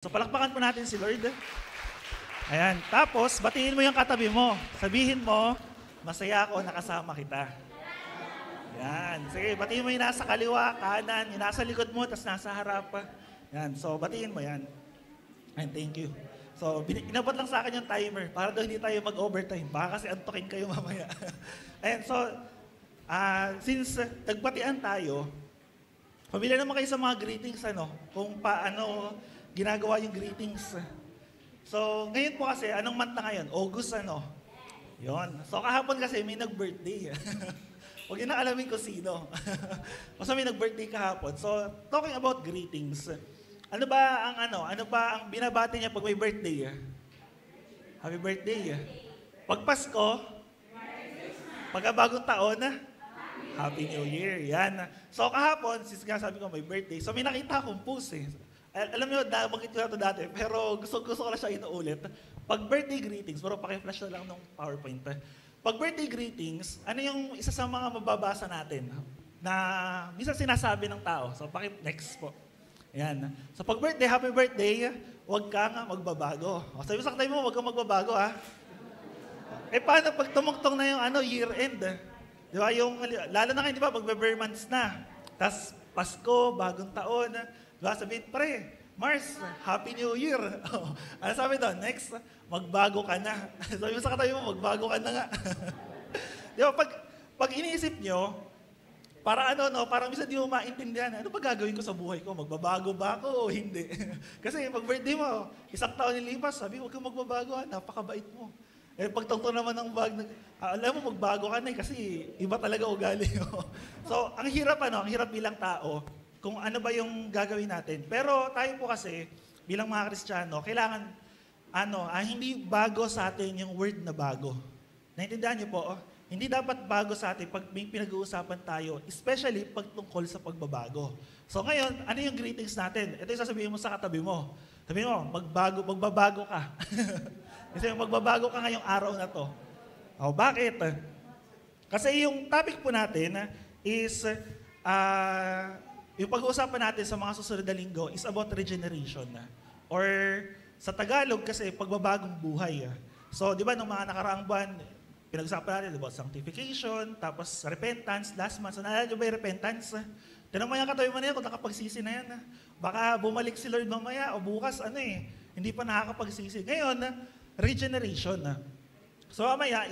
So palakpakan po natin si Lord. Ayan. Tapos, batiin mo yung katabi mo. Sabihin mo, masaya ako nakasama kita. Ayan. Sige, batiin mo yung nasa kaliwa, kanan, yung nasa likod mo, tapos nasa harap. Ayan. So, batiin mo yan. And thank you. So, inabot lang sa akin yung timer para daw hindi tayo mag-overtime. Baka kasi antokin kayo mamaya. Ayan. So, since nagbatian tayo, pamilya naman kayo sa mga greetings, kung paano ginagawa yung greetings. So, ngayon po kasi, anong month na ngayon? August, Yon. So, kahapon kasi may nag-birthday. Huwag yun na alamin ko sino. Basta may nag-birthday kahapon. So, talking about greetings, ano ba ang binabati niya pag may birthday? Happy birthday. Pag Pasko, pag bagong taon, Happy New Year. Yan. So, kahapon, since nga sabi ko may birthday, so may nakita akong post Alam niyo, nabanggit ko na ito dati, pero gusto ko na siya inuulit. Pag birthday greetings, pero paki-flash na lang ng PowerPoint. Pag birthday greetings, ano yung isa sa mga mababasa natin na minsan sinasabi ng tao? So, next po. Ayan. So, pag birthday, happy birthday, huwag ka nga magbabago. O, sabi sa katay mo, huwag kang magbabago, ha? Paano pag tumungtong na yung year-end? Di ba? Lalo na kayo, di ba, magbe-bare months na. Tapos, Pasko, bagong taon, diba? Sabihin, pre, Mars, Happy New Year. Ano sabi doon? Next, magbago ka na. Sabi mo sa katabi mo, magbago ka na nga. Di ba, pag iniisip nyo, para parang minsan di mo maintindihan, ano ba gagawin ko sa buhay ko? Magbabago ba ako o hindi? Kasi pag birthday mo, isang taon nilipas, sabi, huwag kang magbabago, napakabait mo. Pagtungtong naman ng alam mo, magbago ka na kasi iba talaga ugali mo. So, ang hirap bilang tao, kung ano ba yung gagawin natin. Pero tayo po kasi, bilang mga Kristiyano, kailangan, hindi bago sa atin yung word na bago. Naintindihan niyo po? Hindi dapat bago sa atin pag may pinag-uusapan tayo, especially pag tungkol sa pagbabago. So ngayon, ano yung greetings natin? Ito yung sasabihin mo sa katabi mo. Sabihin mo, magbabago ka. Kasi magbabago ka ngayong araw na to. O, bakit? Kasi yung topic po natin is, yung pag-uusapan natin sa mga susunod na linggo is about regeneration. Or sa Tagalog kasi pagbabagong buhay. So, di ba, nung mga nakaraang buwan, pinag-usapan natin about sanctification, tapos repentance, last month. So, naalala nyo ba yung repentance? Tinang mo yung katabi mo na yan kung nakapagsisi na yan. Baka bumalik si Lord mamaya o bukas, hindi pa nakakapagsisi. Ngayon, regeneration. So mamaya,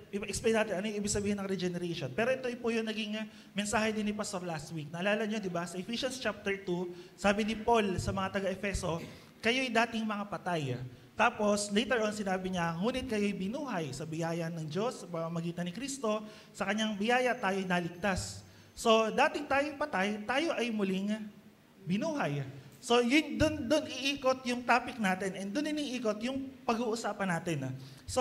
i-explain natin ano yung ibig sabihin ng regeneration. Pero ito po yung naging mensahe din ni Pastor last week. Naalala nyo, di ba? Sa Ephesians chapter 2, sabi ni Paul sa mga taga-Efeso, kayo'y dating mga patay. Tapos, later on, sinabi niya, ngunit kayo'y binuhay sa biyaya ng Diyos, sa pamamagitan ni Kristo, sa kanyang biyaya tayo'y naligtas. So, dating tayo'y patay, tayo ay muling binuhay. So, yun, doon iikot yung topic natin and doon iniikot yung pag-uusapan natin. So,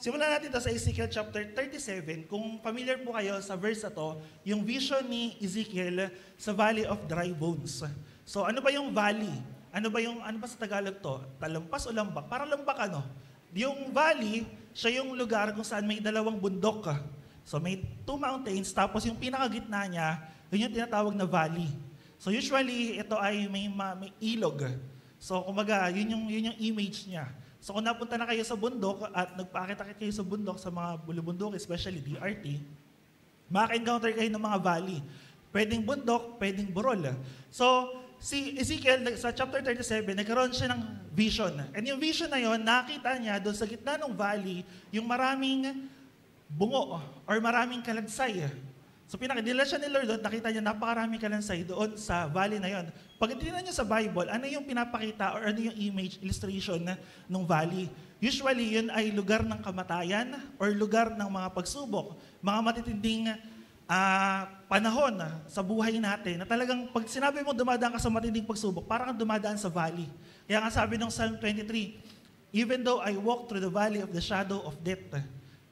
simulan natin ito sa Ezekiel chapter 37. Kung familiar po kayo sa verse na to, yung vision ni Ezekiel sa Valley of Dry Bones. So, ano ba yung valley? Ano ba sa Tagalog to? Talampas o lambak? Para lambak Yung valley, siya yung lugar kung saan may dalawang bundok. So, may two mountains, tapos yung pinakagitna niya, yun yung tinatawag na valley. So usually, ito ay may ilog. So kumaga, yun yung image niya. So kung napunta na kayo sa bundok at nagpaakit-akit kayo sa bundok, sa mga bulubundok, especially DRT, maka-encounter kayo ng mga valley. Pwedeng bundok, pwedeng burol. So si Ezekiel sa chapter 37, nagkaroon siya ng vision. And yung vision na yon, nakita niya doon sa gitna ng valley, yung maraming bungo or maraming kalansay. So pinakadila siya ni Lord doon, nakita niya napakaraming kalansay doon sa valley na yon. Pag tingnan niyo sa Bible, ano yung pinapakita or ano yung image, illustration ng valley? Usually, yun ay lugar ng kamatayan or lugar ng mga pagsubok, mga matitinding panahon sa buhay natin na talagang pag sinabi mo dumadaan ka sa matinding pagsubok, parang dumadaan sa valley. Kaya nga sabi ng Psalm 23, even though I walk through the valley of the shadow of death,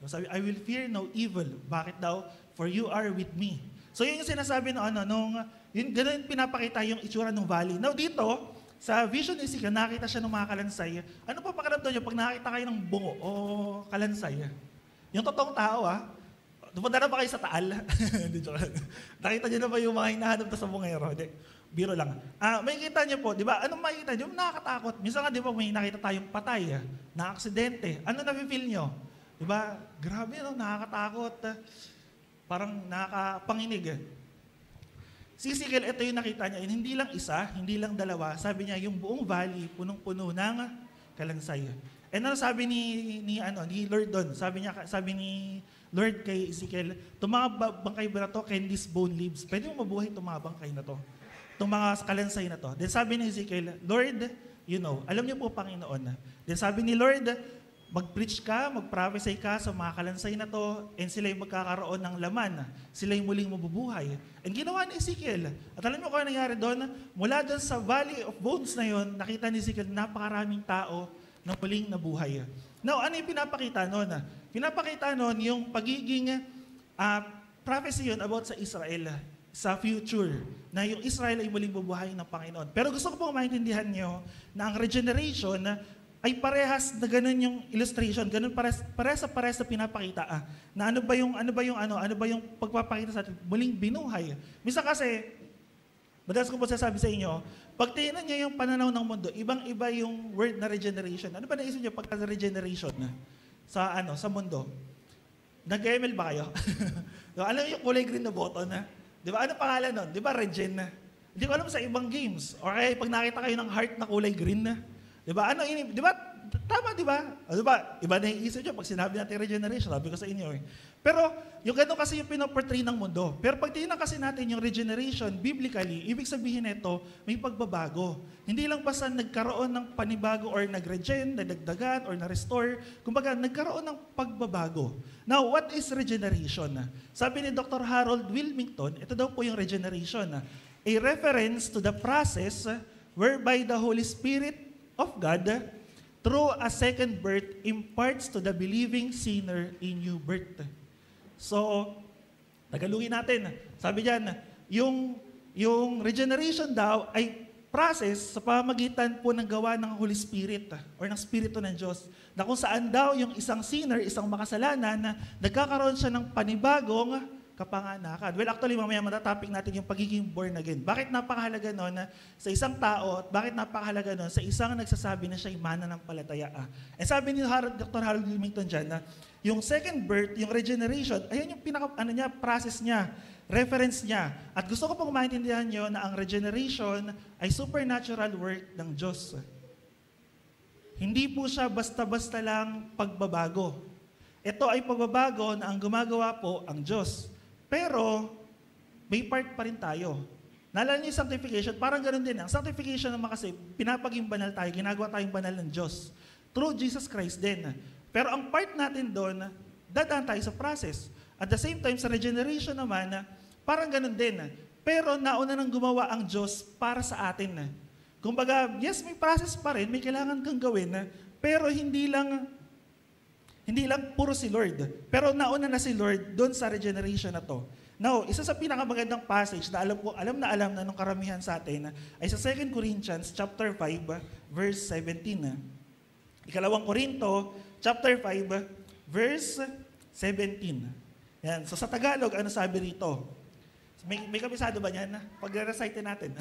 sabi, I will fear no evil. Bakit daw? For you are with me. So yun yung sinasabi yun ganun pinapakita yung itsura ng valley. Now dito, sa vision ni Ezekiel, nakita siya ng mga kalansay. Ano pa pakiramdam nyo pag nakita kayo ng bungo o kalansay? Yung totoong tao Dumunta na ba kayo sa Taal? Nakita nyo na ba yung mga hinahanap na sa bungero? Biro lang. Makikita niyo po, di ba? Anong makikita niyo? Nakakatakot. Minsan nga, di ba, may nakita tayong patay, na aksidente. Ano na-feel niyo? Di ba? Grabe, no? Nakakatakot. Parang nakakapanginig. Si Ezekiel, ito yung nakita niya. Hindi lang isa, hindi lang dalawa. Sabi niya, yung buong valley, punong-puno ng kalansay. And ano sabi ni Lord doon? Sabi ni Lord kay Ezekiel, itong mga bangkay ba na to, can this bone lives? Pwede mo mabuhay itong mga bangkay na to. Itong mga kalansay na to. Then sabi ni Ezekiel, Lord, you know, alam niyo po Panginoon. Then sabi ni Lord, mag-preach ka, mag-prophesy ka sa mga kalansay na to, and sila'y magkakaroon ng laman. Sila'y muling mabubuhay. And ginawa ni Ezekiel. At alam niyo kung ano nangyari doon? Mula doon sa Valley of Bones na yon, nakita ni Ezekiel, napakaraming tao na muling nabuhay. Now, ano yung pinapakita noon? Pinapakita noon yung pagiging prophecy yun about sa Israel, sa future, na yung Israel ay muling bubuhay ng Panginoon. Pero gusto ko pong maintindihan nyo na ang regeneration ay parehas na ganun yung illustration, ganun parehas sa pinapakita. Na ano ba yung pagpapakita sa atin, muling binuhay. Minsan kasi, madalas ko po sasabi sa inyo, pag tingnan niyo yung pananaw ng mundo, ibang-iba yung word na regeneration. Ano ba naisip niyo pagka regeneration sa mundo? Nag-ML ba kayo? Alam niyo yung kulay green na button na? Di ba? Ano pangalan nun? Di ba regen na? Hindi ko alam sa ibang games. Okay, pag nakita kayo ng heart na kulay green na. Di ba? Di ba? Tama, di ba? Di ba? Iba na yung isip niyo pag sinabi natin regeneration. Sabi ko sa inyo eh. Pero yung gano'n kasi yung pinoportray ng mundo. Pero pag tingnan kasi natin yung regeneration, biblically, ibig sabihin nito, may pagbabago. Hindi lang basta nagkaroon ng panibago or nag-regen, nadagdagan, or na-restore. Kumbaga, nagkaroon ng pagbabago. Now, what is regeneration? Sabi ni Dr. Harold Wilmington, ito daw po yung regeneration. A reference to the process whereby the Holy Spirit of God, through a second birth, imparts to the believing sinner a new birth. So, tagalugin natin. Sabi diyan, yung regeneration daw ay process sa pamamagitan po ng gawa ng Holy Spirit or ng Espiritu ng Diyos, na kung saan daw yung isang sinner, isang makasalanan, nagkakaroon siya ng panibagong kapanganakan. Well, actually, mamaya matatopic natin yung pagiging born again. Bakit napakahalaga nun sa isang tao at bakit napakahalaga nun sa isang nagsasabi na siya'y mananampalataya? Sabi ni Dr. Harold Wilmington dyan na yung second birth, yung regeneration, ayan yung process niya, reference niya. At gusto ko pong maintindihan nyo na ang regeneration ay supernatural work ng Diyos. Hindi po siya basta-basta lang pagbabago. Ito ay pagbabago na ang gumagawa po ang Diyos. Pero, may part pa rin tayo. Naalala niyo yung sanctification, parang ganoon din. Ang sanctification naman kasi, pinapaging banal tayo, ginagawa tayong banal ng Diyos. Through Jesus Christ din. Pero ang part natin doon, dadaan tayo sa process. At the same time, sa regeneration naman, parang ganoon din. Pero nauna nang gumawa ang Diyos para sa atin. Kumbaga, yes, may process pa rin, may kailangan kang gawin, pero hindi lang puro si Lord. Pero nauna na si Lord doon sa regeneration na to. Now, isa sa pinakamagandang passage na alam na nung karamihan sa atin ay sa 2 Corinthians chapter 5, verse 17. Ikalawang Korinto, chapter 5, verse 17. Yan. So sa Tagalog, ano sabi rito? May kabisado ba niyan? Pag-recite natin.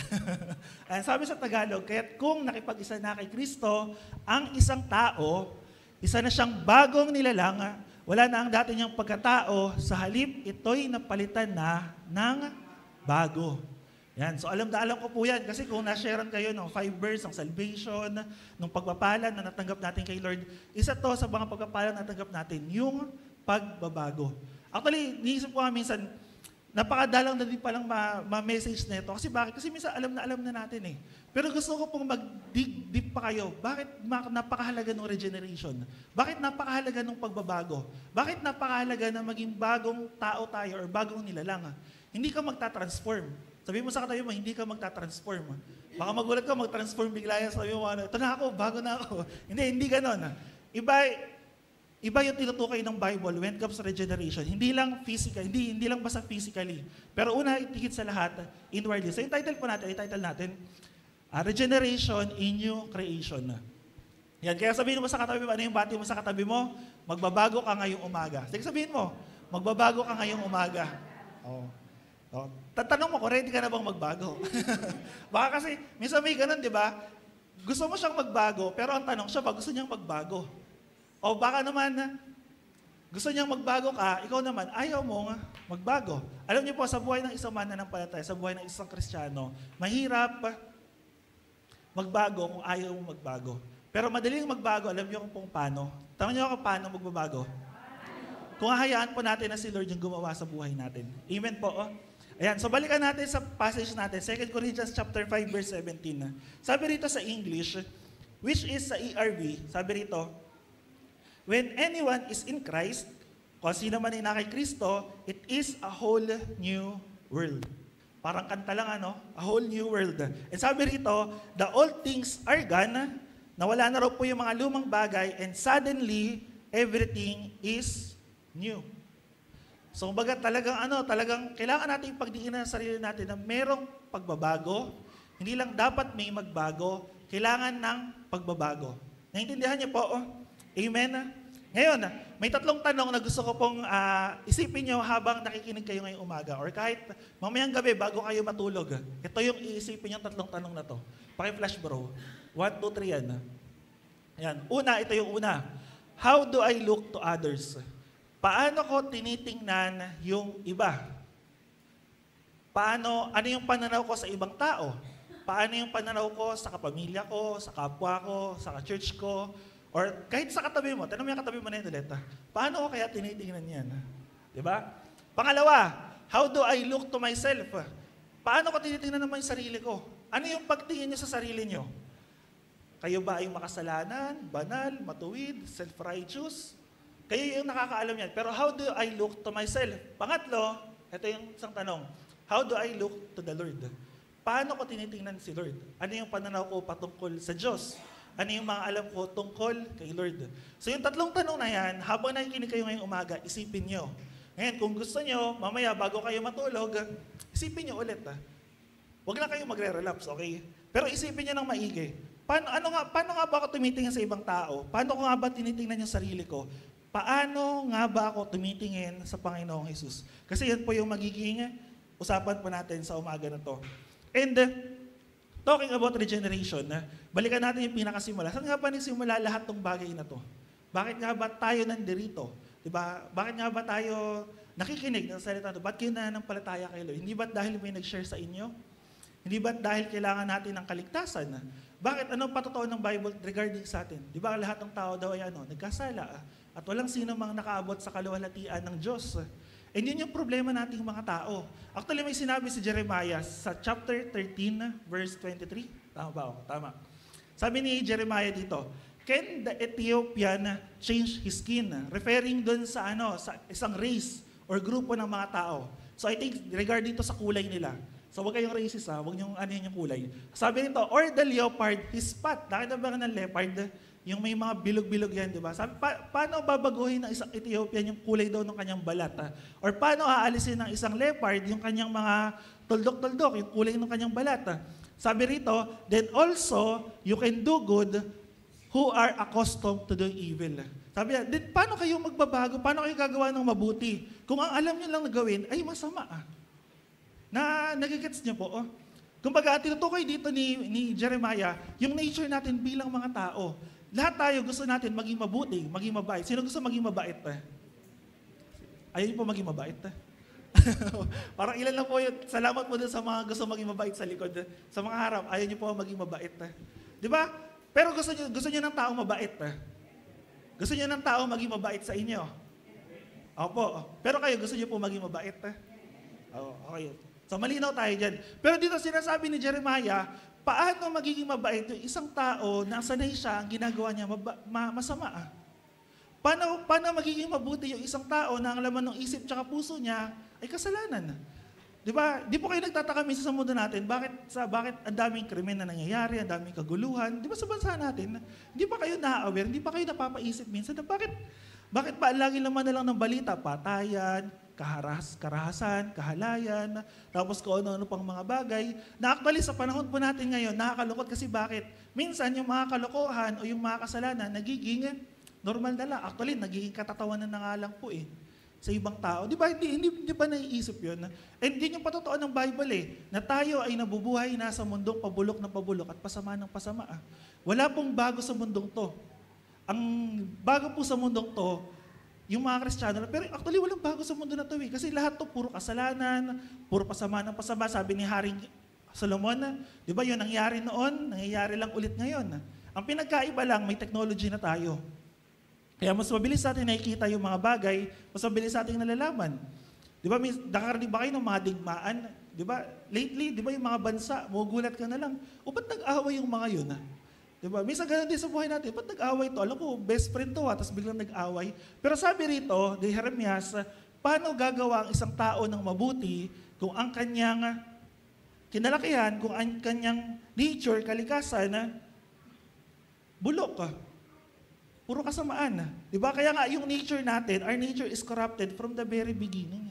Sabi sa Tagalog, kaya't kung nakipag-isa na kay Kristo, ang isang tao, isa na siyang bagong nilalang, wala na ang dati niyang pagkatao, sa halip ito'y napalitan na ng bago. Yan. So alam ko po yan kasi kung na-sharean kayo ng 5 verse ng salvation, ng pagpapala na natanggap natin kay Lord, isa to sa mga pagpapala na natanggap natin, yung pagbabago. Actually, niisip ko nga minsan, napakadalang na din palang ma-message na ito. Kasi bakit? Kasi minsan alam na natin eh. Pero gusto ko pong mag-dig deep pa kayo. Bakit napakahalaga ng regeneration? Bakit napakahalaga ng pagbabago? Bakit napakahalaga na maging bagong tao tayo or bagong nilalang? Hindi ka magta-transform. Sabi mo sa katabi mo, hindi ka magta-transform. Baka magulat ka, mag-transform bigla yan. Sabi mo, ito na ako, bago na ako. Hindi ganon. Iba yung tinutukoy ng Bible when it comes to regeneration. Hindi lang physical, hindi lang basta physically. Pero una, itigit sa lahat, inwardly. So yung title natin, Regeneration in New Creation. Yan, kaya sabihin mo sa katabi mo, ano yung bati mo sa katabi mo? Magbabago ka ngayong umaga. Sige, sabihin mo, magbabago ka ngayong umaga. Oh. O, tatanong mo ko, ready ka na bang magbago? Baka kasi, minsan may ganun, di ba? Gusto mo siyang magbago, pero ang tanong siya ba, gusto niyang magbago? O baka naman, gusto niyang magbago ka, ikaw naman, ayaw mo nga magbago. Alam niyo po, sa buhay ng isang mananampalataya, sa buhay ng isang Kristiyano, mahirap magbago kung ayaw mo magbago. Pero madaling magbago, alam niyo kung paano. Tanong niyo ako paano magbabago? Kung hahayaan po natin na si Lord yung gumawa sa buhay natin. Amen po. Oh. Ayan, so balikan natin sa passage natin, 2 Corinthians chapter 5, verse 17. Sabi rito sa English, which is sa ERV, sabi rito, when anyone is in Christ, kung sino man ay na kay Kristo, it is a whole new world. Parang kanta lang a whole new world. And sabi rito, the old things are gone, nawala na raw po yung mga lumang bagay, and suddenly, everything is new. So, kumbaga talagang kailangan natin pagdiinan sa sarili natin na merong pagbabago. Hindi lang dapat may magbago, kailangan ng pagbabago. Naintindihan niyo po? Oh? Amen? Ngayon, may 3 tanong na gusto ko pong isipin niyo habang nakikinig kayo ngayong umaga or kahit mamayang gabi bago kayo matulog. Ito yung iisipin niyo 3 tanong na to. Paki-flash bro. 1, 2, 3 yan. Ayan. Una, ito yung una. How do I look to others? Paano ko tinitingnan yung iba? Ano yung pananaw ko sa ibang tao? Paano yung pananaw ko sa kapamilya ko, sa kapwa ko, sa church ko, or kahit sa katabi mo? Tanong mo yung katabi mo na yun ulit. Paano ko kaya tinitingnan yan? Diba? Pangalawa, how do I look to myself? Paano ko tinitingnan naman yung sarili ko? Ano yung pagtingin nyo sa sarili nyo? Kayo ba ay makasalanan, banal, matuwid, self-righteous? Kayo yung nakakaalam yan. Pero how do I look to myself? Pangatlo, ito yung isang tanong. How do I look to the Lord? Paano ko tinitingnan si Lord? Ano yung pananaw ko patungkol sa Diyos? Ano yung mga alam ko tungkol kay Lord? So yung 3 tanong na yan, habang nakikinig kayo ngayong umaga, isipin nyo. Ngayon, kung gusto nyo, mamaya bago kayo matulog, isipin nyo ulit. Huwag lang kayo magre-relapse, okay? Pero isipin nyo ng maigi. Paano nga ba ako tumitingin sa ibang tao? Paano ko nga ba tinitingnan yung sarili ko? Paano nga ba ako tumitingin sa Panginoong Jesus? Kasi yan po yung magiging usapan po natin sa umaga na to. And talking about regeneration, balikan natin yung pinakasimula. Saan nga ba nagsimula lahat ng bagay na to? Bakit nga ba tayo nandirito? Diba? Bakit nga ba tayo nakikinig ng salita to? Ba't kayo nananampalataya kay Lord? Hindi ba't dahil may nag-share sa inyo? Hindi ba't dahil kailangan natin ng kaligtasan? Bakit? Ano patotoo ng Bible regarding sa atin? Di ba lahat ng tao daw ay nagkasala at walang sino mang nakaabot sa kaluwalhatian ng Diyos. And yun yung problema nating mga tao. Actually, may sinabi si Jeremiah sa chapter 13, verse 23. Tama ba ako? Tama. Sabi ni Jeremiah dito, can the Ethiopian change his skin? Referring dun sa sa isang race or grupo ng mga tao. So I think regarding to sa kulay nila. So huwag kayong racist huwag niyong yung kulay. Sabi nito, or the leopard his spot. Nakita ba ng leopard? Yung may mga bilog-bilog yan, di ba? Sabi, paano babaguhin ng isang Ethiopian yung kulay daw ng kanyang balat? Or paano aalisin ng isang leopard yung kanyang mga tuldok-tuldok, yung kulay ng kanyang balat? Sabi rito, then also, you can do good who are accustomed to do evil. Sabi niya, then paano kayo magbabago? Paano kayo gagawa ng mabuti? Kung ang alam niyo lang na gawin ay masama. Nagigets niyo po, oh. Kumbaga, tinutukoy dito ni Jeremiah, yung nature natin bilang mga tao. Lahat tayo gusto natin maging mabuti, maging mabait. Sino gusto maging mabait? Ayaw niyo po maging mabait? Parang ilan lang po yun. Salamat po dun sa mga gusto maging mabait sa likod. Sa mga harap, ayaw niyo po maging mabait. Di ba? Pero gusto niyo ng tao mabait. Gusto niyo ng tao maging mabait sa inyo. Opo. Pero kayo, gusto niyo po maging mabait? Okay. So malinaw tayo dyan. Pero dito sinasabi ni Jeremiah, paano magiging mabait yung isang tao na sanay siya ang ginagawa niya masama? Paano magiging mabuti yung isang tao na ang laman ng isip tsaka puso niya ay kasalanan? Di ba? Di po kayo nagtataka minsan sa mundo natin, bakit ang daming krimen na nangyayari, ang daming kaguluhan? Di ba sa bansa natin, hindi pa kayo na-aware, hindi pa kayo napapaisip minsan na bakit ba lagi laman na lang ng balita, patayan, karahasan, kahalayan, tapos kung ano-ano pang mga bagay, na actually sa panahon po natin ngayon, nakakalungkot kasi bakit? Minsan yung mga kalokohan o yung mga kasalanan, nagiging normal na lang. Actually, nagiging katatawanan na nga lang po eh. sa ibang tao. Di ba, hindi ba naiisip yun? And din yung patotoo ng Bible na tayo ay nabubuhay nasa mundong pabulok na pabulok at pasama ng pasama. Wala pong bago sa mundong to. Ang bago po sa mundong to, yung mga Kristiyano, pero actually walang bago sa mundo na to kasi lahat to puro kasalanan, puro pasama ng pasama. Sabi ni Haring Solomon, di ba yun nangyari noon, nangyayari lang ulit ngayon. Ang pinagkaiba lang, may technology na tayo. Kaya mas mabilis natin nakikita yung mga bagay, mas mabilis natin nalalaman. Di ba, nakakarinig ba kayo ng mga digmaan? Di ba, lately, di ba yung mga bansa, magugulat ka na lang, ba't nag-away yung mga yun? Di ba, minsan ganun din sa buhay natin, ba't nag-away to? Alam ko, best friend to tapos biglang nag-away. Pero sabi rito, ni Jeremias, paano gagawa ang isang tao ng mabuti kung ang kanyang kinalakihan, kung ang kanyang nature, kalikasan, bulok. Puro kasamaan. Diba? Kaya nga yung nature natin, our nature is corrupted from the very beginning.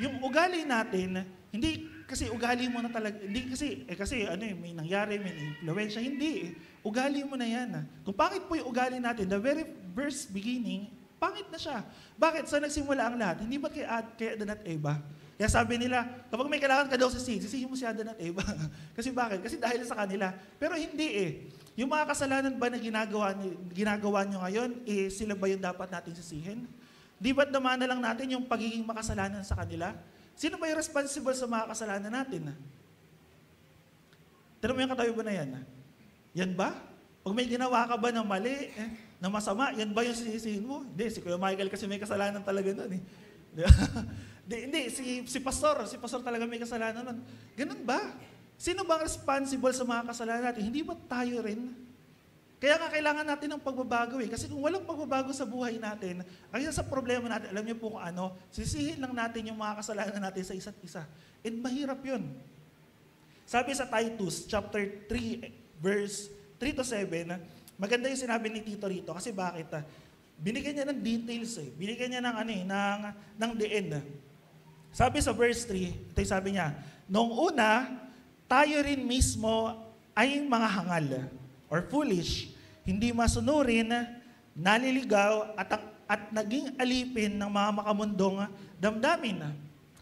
Yung ugali natin, hindi kasi ugali mo na talaga, hindi kasi may nangyari, may influensya, hindi. Ugali mo na yan. Kung pangit po yung ugali natin, the very first beginning, pangit na siya. Bakit? Saan nagsimula ang lahat? Hindi ba kay Adan at Eva? Kaya sabi nila, kapag may kailangan ka daw sisihin mo si Adan at Eva. Kasi bakit? Kasi dahil sa kanila. Pero hindi Yung mga kasalanan ba na ginagawa nyo ngayon, sila ba yung dapat natin sisihin? Di ba't naman na lang natin yung pagiging makasalanan sa kanila? Sino ba yung responsible sa mga kasalanan natin? Tanong mo yung katabi ba na yan? Yan ba? Pag may ginawa ka ba ng mali, na masama, yan ba yung sisihin mo? Hindi, si Kuya Michael kasi may kasalanan talaga nun. Hindi, si pastor talaga may kasalanan nun. Ganun ba? Sino bang responsible sa mga kasalanan natin? Hindi ba tayo rin? Kaya nga kailangan natin ng pagbabago Kasi kung walang pagbabago sa buhay natin, ang isa sa problema natin, alam niyo po kung ano, sisihin lang natin yung mga kasalanan natin sa isa't isa. And mahirap yun. Sabi sa Titus, chapter 3, verse 3 to 7, maganda yung sinabi ni Tito rito. Kasi bakit? Binigyan niya ng details Binigyan niya ng DN. Sabi sa verse 3, ito yung sabi niya, noong una, tayo rin mismo ay mga hangal or foolish, hindi masunurin, naliligaw at naging alipin ng mga makamundong damdamin.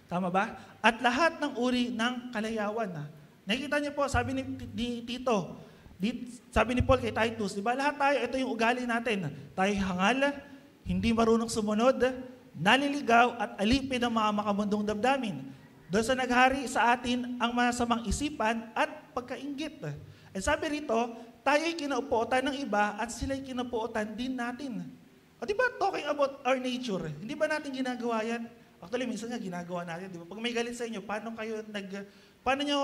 Tama ba? At lahat ng uri ng kalayawan. Nakikita niyo po, sabi ni Tito, sabi ni Paul kay Titus, di ba lahat tayo, ito yung ugali natin. Tayo hangal, hindi marunong sumunod, naliligaw at alipin ng mga makamundong damdamin. Doon sa naghari sa atin ang masamang isipan at pagkainggit. And sabi rito, tayo'y kinaupuotan ng iba at sila'y kinaupuotan din natin. O di ba talking about our nature, hindi ba natin ginagawa yan? Actually, minsan nga ginagawa natin. Di ba? Pag may galit sa inyo, paano nyo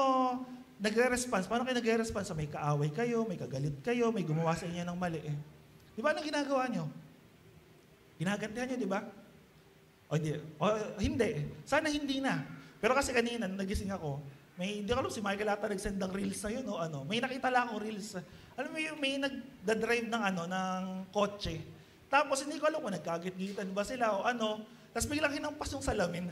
nagre-response? Paano kayo nagre-response? May kaaway kayo, may kagalit kayo, may gumawa sa inyo ng mali. Di ba anong ginagawa nyo? Ginagantihan nyo, di ba? O hindi. Sana hindi na. Pero kasi kanina, nagising ako, hindi ko alam si Michael ata nag-send ng reels na yun o ano. May nakita lang akong reels. Alam mo yung may nagda-drive ng kotse. Tapos hindi ko alam kung nagkagit-gitan ba sila o ano. Tapos biglang hinampas yung salamin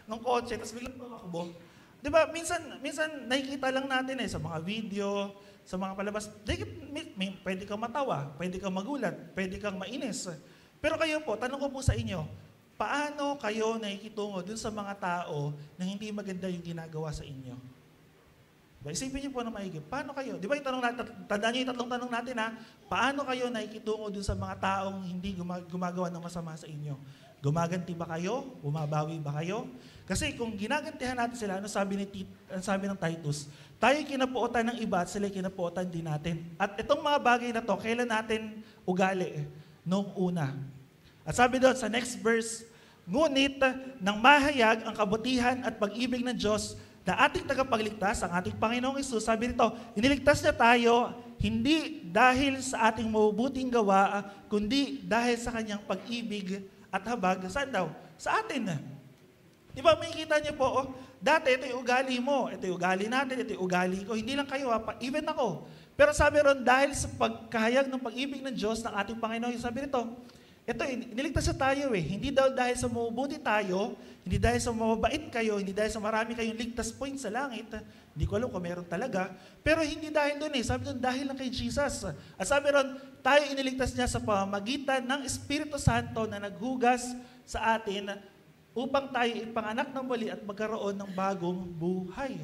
ng kotse. Tapos biglang tumakbo. Diba, minsan nakikita lang natin sa mga video, sa mga palabas. Pwede kang matawa, pwede kang magulat, pwede kang mainis. Pero kayo po, tanong ko po sa inyo, paano kayo nakikitungo dun sa mga tao na hindi maganda yung ginagawa sa inyo? Diba? Isipin niyo po na maigi. Paano kayo? Di ba tandaan niyo yung tatlong tanong natin paano kayo nakikitungo dun sa mga taong hindi gumagawa ng masama sa inyo? Gumaganti ba kayo? Bumabawi ba kayo? Kasi kung ginagantihan natin sila, ano sabi ng Titus? Tayo kinapuotan ng iba at sila kinapuotan din natin. At itong mga bagay na to, kailan natin ugali? Noong una. At sabi doon sa next verse, ngunit nang mahayag ang kabutihan at pag-ibig ng Diyos na ating tagapagligtas, ang ating Panginoong Hesus, sabi nito, iniligtas niya tayo hindi dahil sa ating mabubuting gawa, kundi dahil sa kanyang pag-ibig at habag. Saan daw? Sa atin. Di ba, makikita niyo po, dati ito yung ugali mo, ito yung ugali natin, ito yung ugali ko, hindi lang kayo, even ako. Pero sabi ron, dahil sa pagkahayag ng pag-ibig ng Diyos ng ating Panginoon, sabi nito, ito, iniligtas na tayo Hindi daw dahil sa mabubuti tayo, hindi dahil sa mababait kayo, hindi dahil sa marami kayong ligtas points sa langit. Hindi ko alam kung meron talaga. Pero hindi dahil doon Sabi doon, dahil lang kay Jesus. At sabi ron, tayo iniligtas niya sa pamamagitan ng Espiritu Santo na naghugas sa atin upang tayo ipanganak ng muli at magkaroon ng bagong buhay.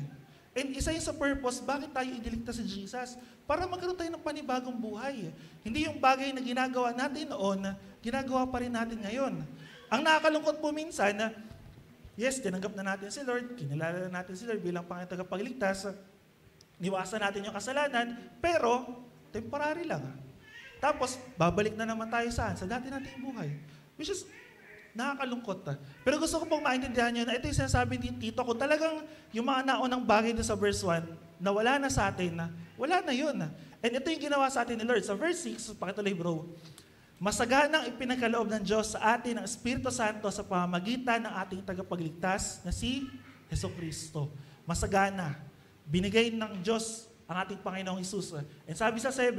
And isa yun sa purpose, bakit tayo iniligtas si Jesus? Para magkaroon tayo ng panibagong buhay. Hindi yung bagay na ginagawa natin noon, ginagawa pa rin natin ngayon. Ang nakakalungkot po minsan, yes, tinanggap na natin si Lord, kinilala na natin si Lord bilang Panginoon tagapagligtas, niwasan natin yung kasalanan, pero temporary lang. Tapos, babalik na naman tayo saan? Sa dati nating buhay. Which is, nakakalungkot. Pero gusto ko pong maintindihan nyo na ito yung sinasabi ni Tito, kung talagang yung mga naunang bagay doon sa verse 1, na wala na sa atin, wala na yun. And ito yung ginawa sa atin ni Lord. Sa verse 6, pakituloy bro, masaganang ipinagkaloob ng Diyos sa atin ang Espiritu Santo sa pamamagitan ng ating tagapagligtas na si Jesucristo. Masagana. Binigay ng Diyos ang ating Panginoong Hesus. And sabi sa 7,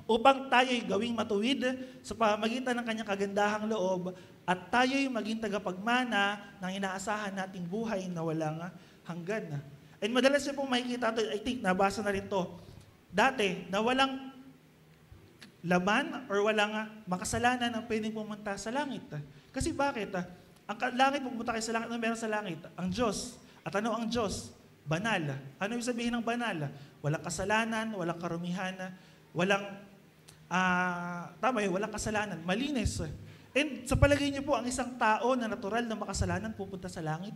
upang tayo'y gawing matuwid sa pamamagitan ng kanyang kagandahang loob at tayo'y maging tagapagmana ng inaasahan nating buhay na walang hanggan. And madalas niyo pong makikita ito, I think nabasa na rin to. Dati, na walang laman or walang makasalanan ang pwedeng pumunta sa langit. Kasi bakit? Ang langit, pumunta kayo sa langit, ano meron sa langit? Ang Diyos. At ano ang Diyos? Banal. Ano yung sabihin ng banal? Walang kasalanan, walang karumihan, walang walang kasalanan, malinis. And sa palagay niyo po, ang isang tao na natural na makasalanan pupunta sa langit.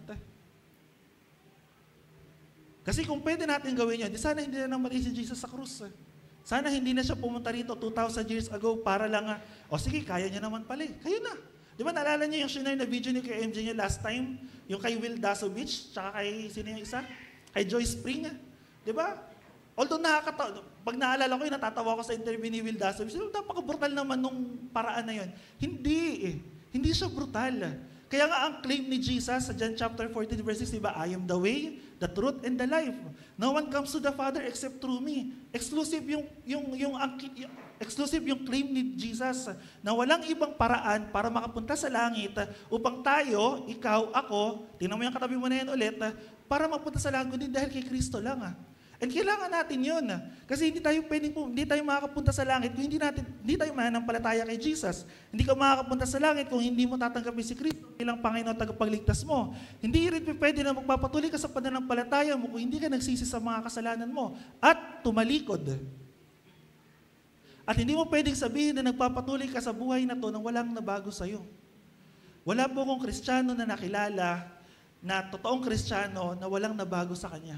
Kasi kung pwede natin gawin yun, di sana hindi na namatay si Jesus sa krus. Sana hindi na siya pumunta rito 2,000 years ago para lang, sige, kaya niya naman pala. Kayo na. Di ba naalala niyo yung shinare na video niyo kay MJ niyo last time? Yung kay Will Dasovich, tsaka kay, sino yung isa? Kay Joy Spring. Di ba? Although pag naalala ko yun, natatawa ko sa interview ni Will Dasovich, napaka-brutal naman nung paraan na yun. Hindi Hindi siya brutal. Kaya nga ang claim ni Jesus sa John chapter 14 verse 6, diba? I am the way, the truth, and the life. No one comes to the Father except through me. Exclusive yung claim ni Jesus na walang ibang paraan para makapunta sa langit upang tayo, ikaw, ako, tingnan mo yung katabi mo na yan ulit, para mapunta sa langit, kundi dahil kay Kristo lang. And kailangan natin yun. Kasi hindi tayo makakapunta sa langit kung hindi tayo mananampalataya kay Jesus. Hindi ka makakapunta sa langit kung hindi mo tatanggapin si Kristo bilang Panginoon at tagapagligtas mo. Hindi rin pwede na magpapatuloy ka sa pananampalataya mo kung hindi ka nagsisi sa mga kasalanan mo at tumalikod. At hindi mo pwedeng sabihin na nagpapatuloy ka sa buhay na to nang walang nabago sa'yo. Wala po akong Kristiyano na nakilala na totoong Kristiyano na walang nabago sa kanya.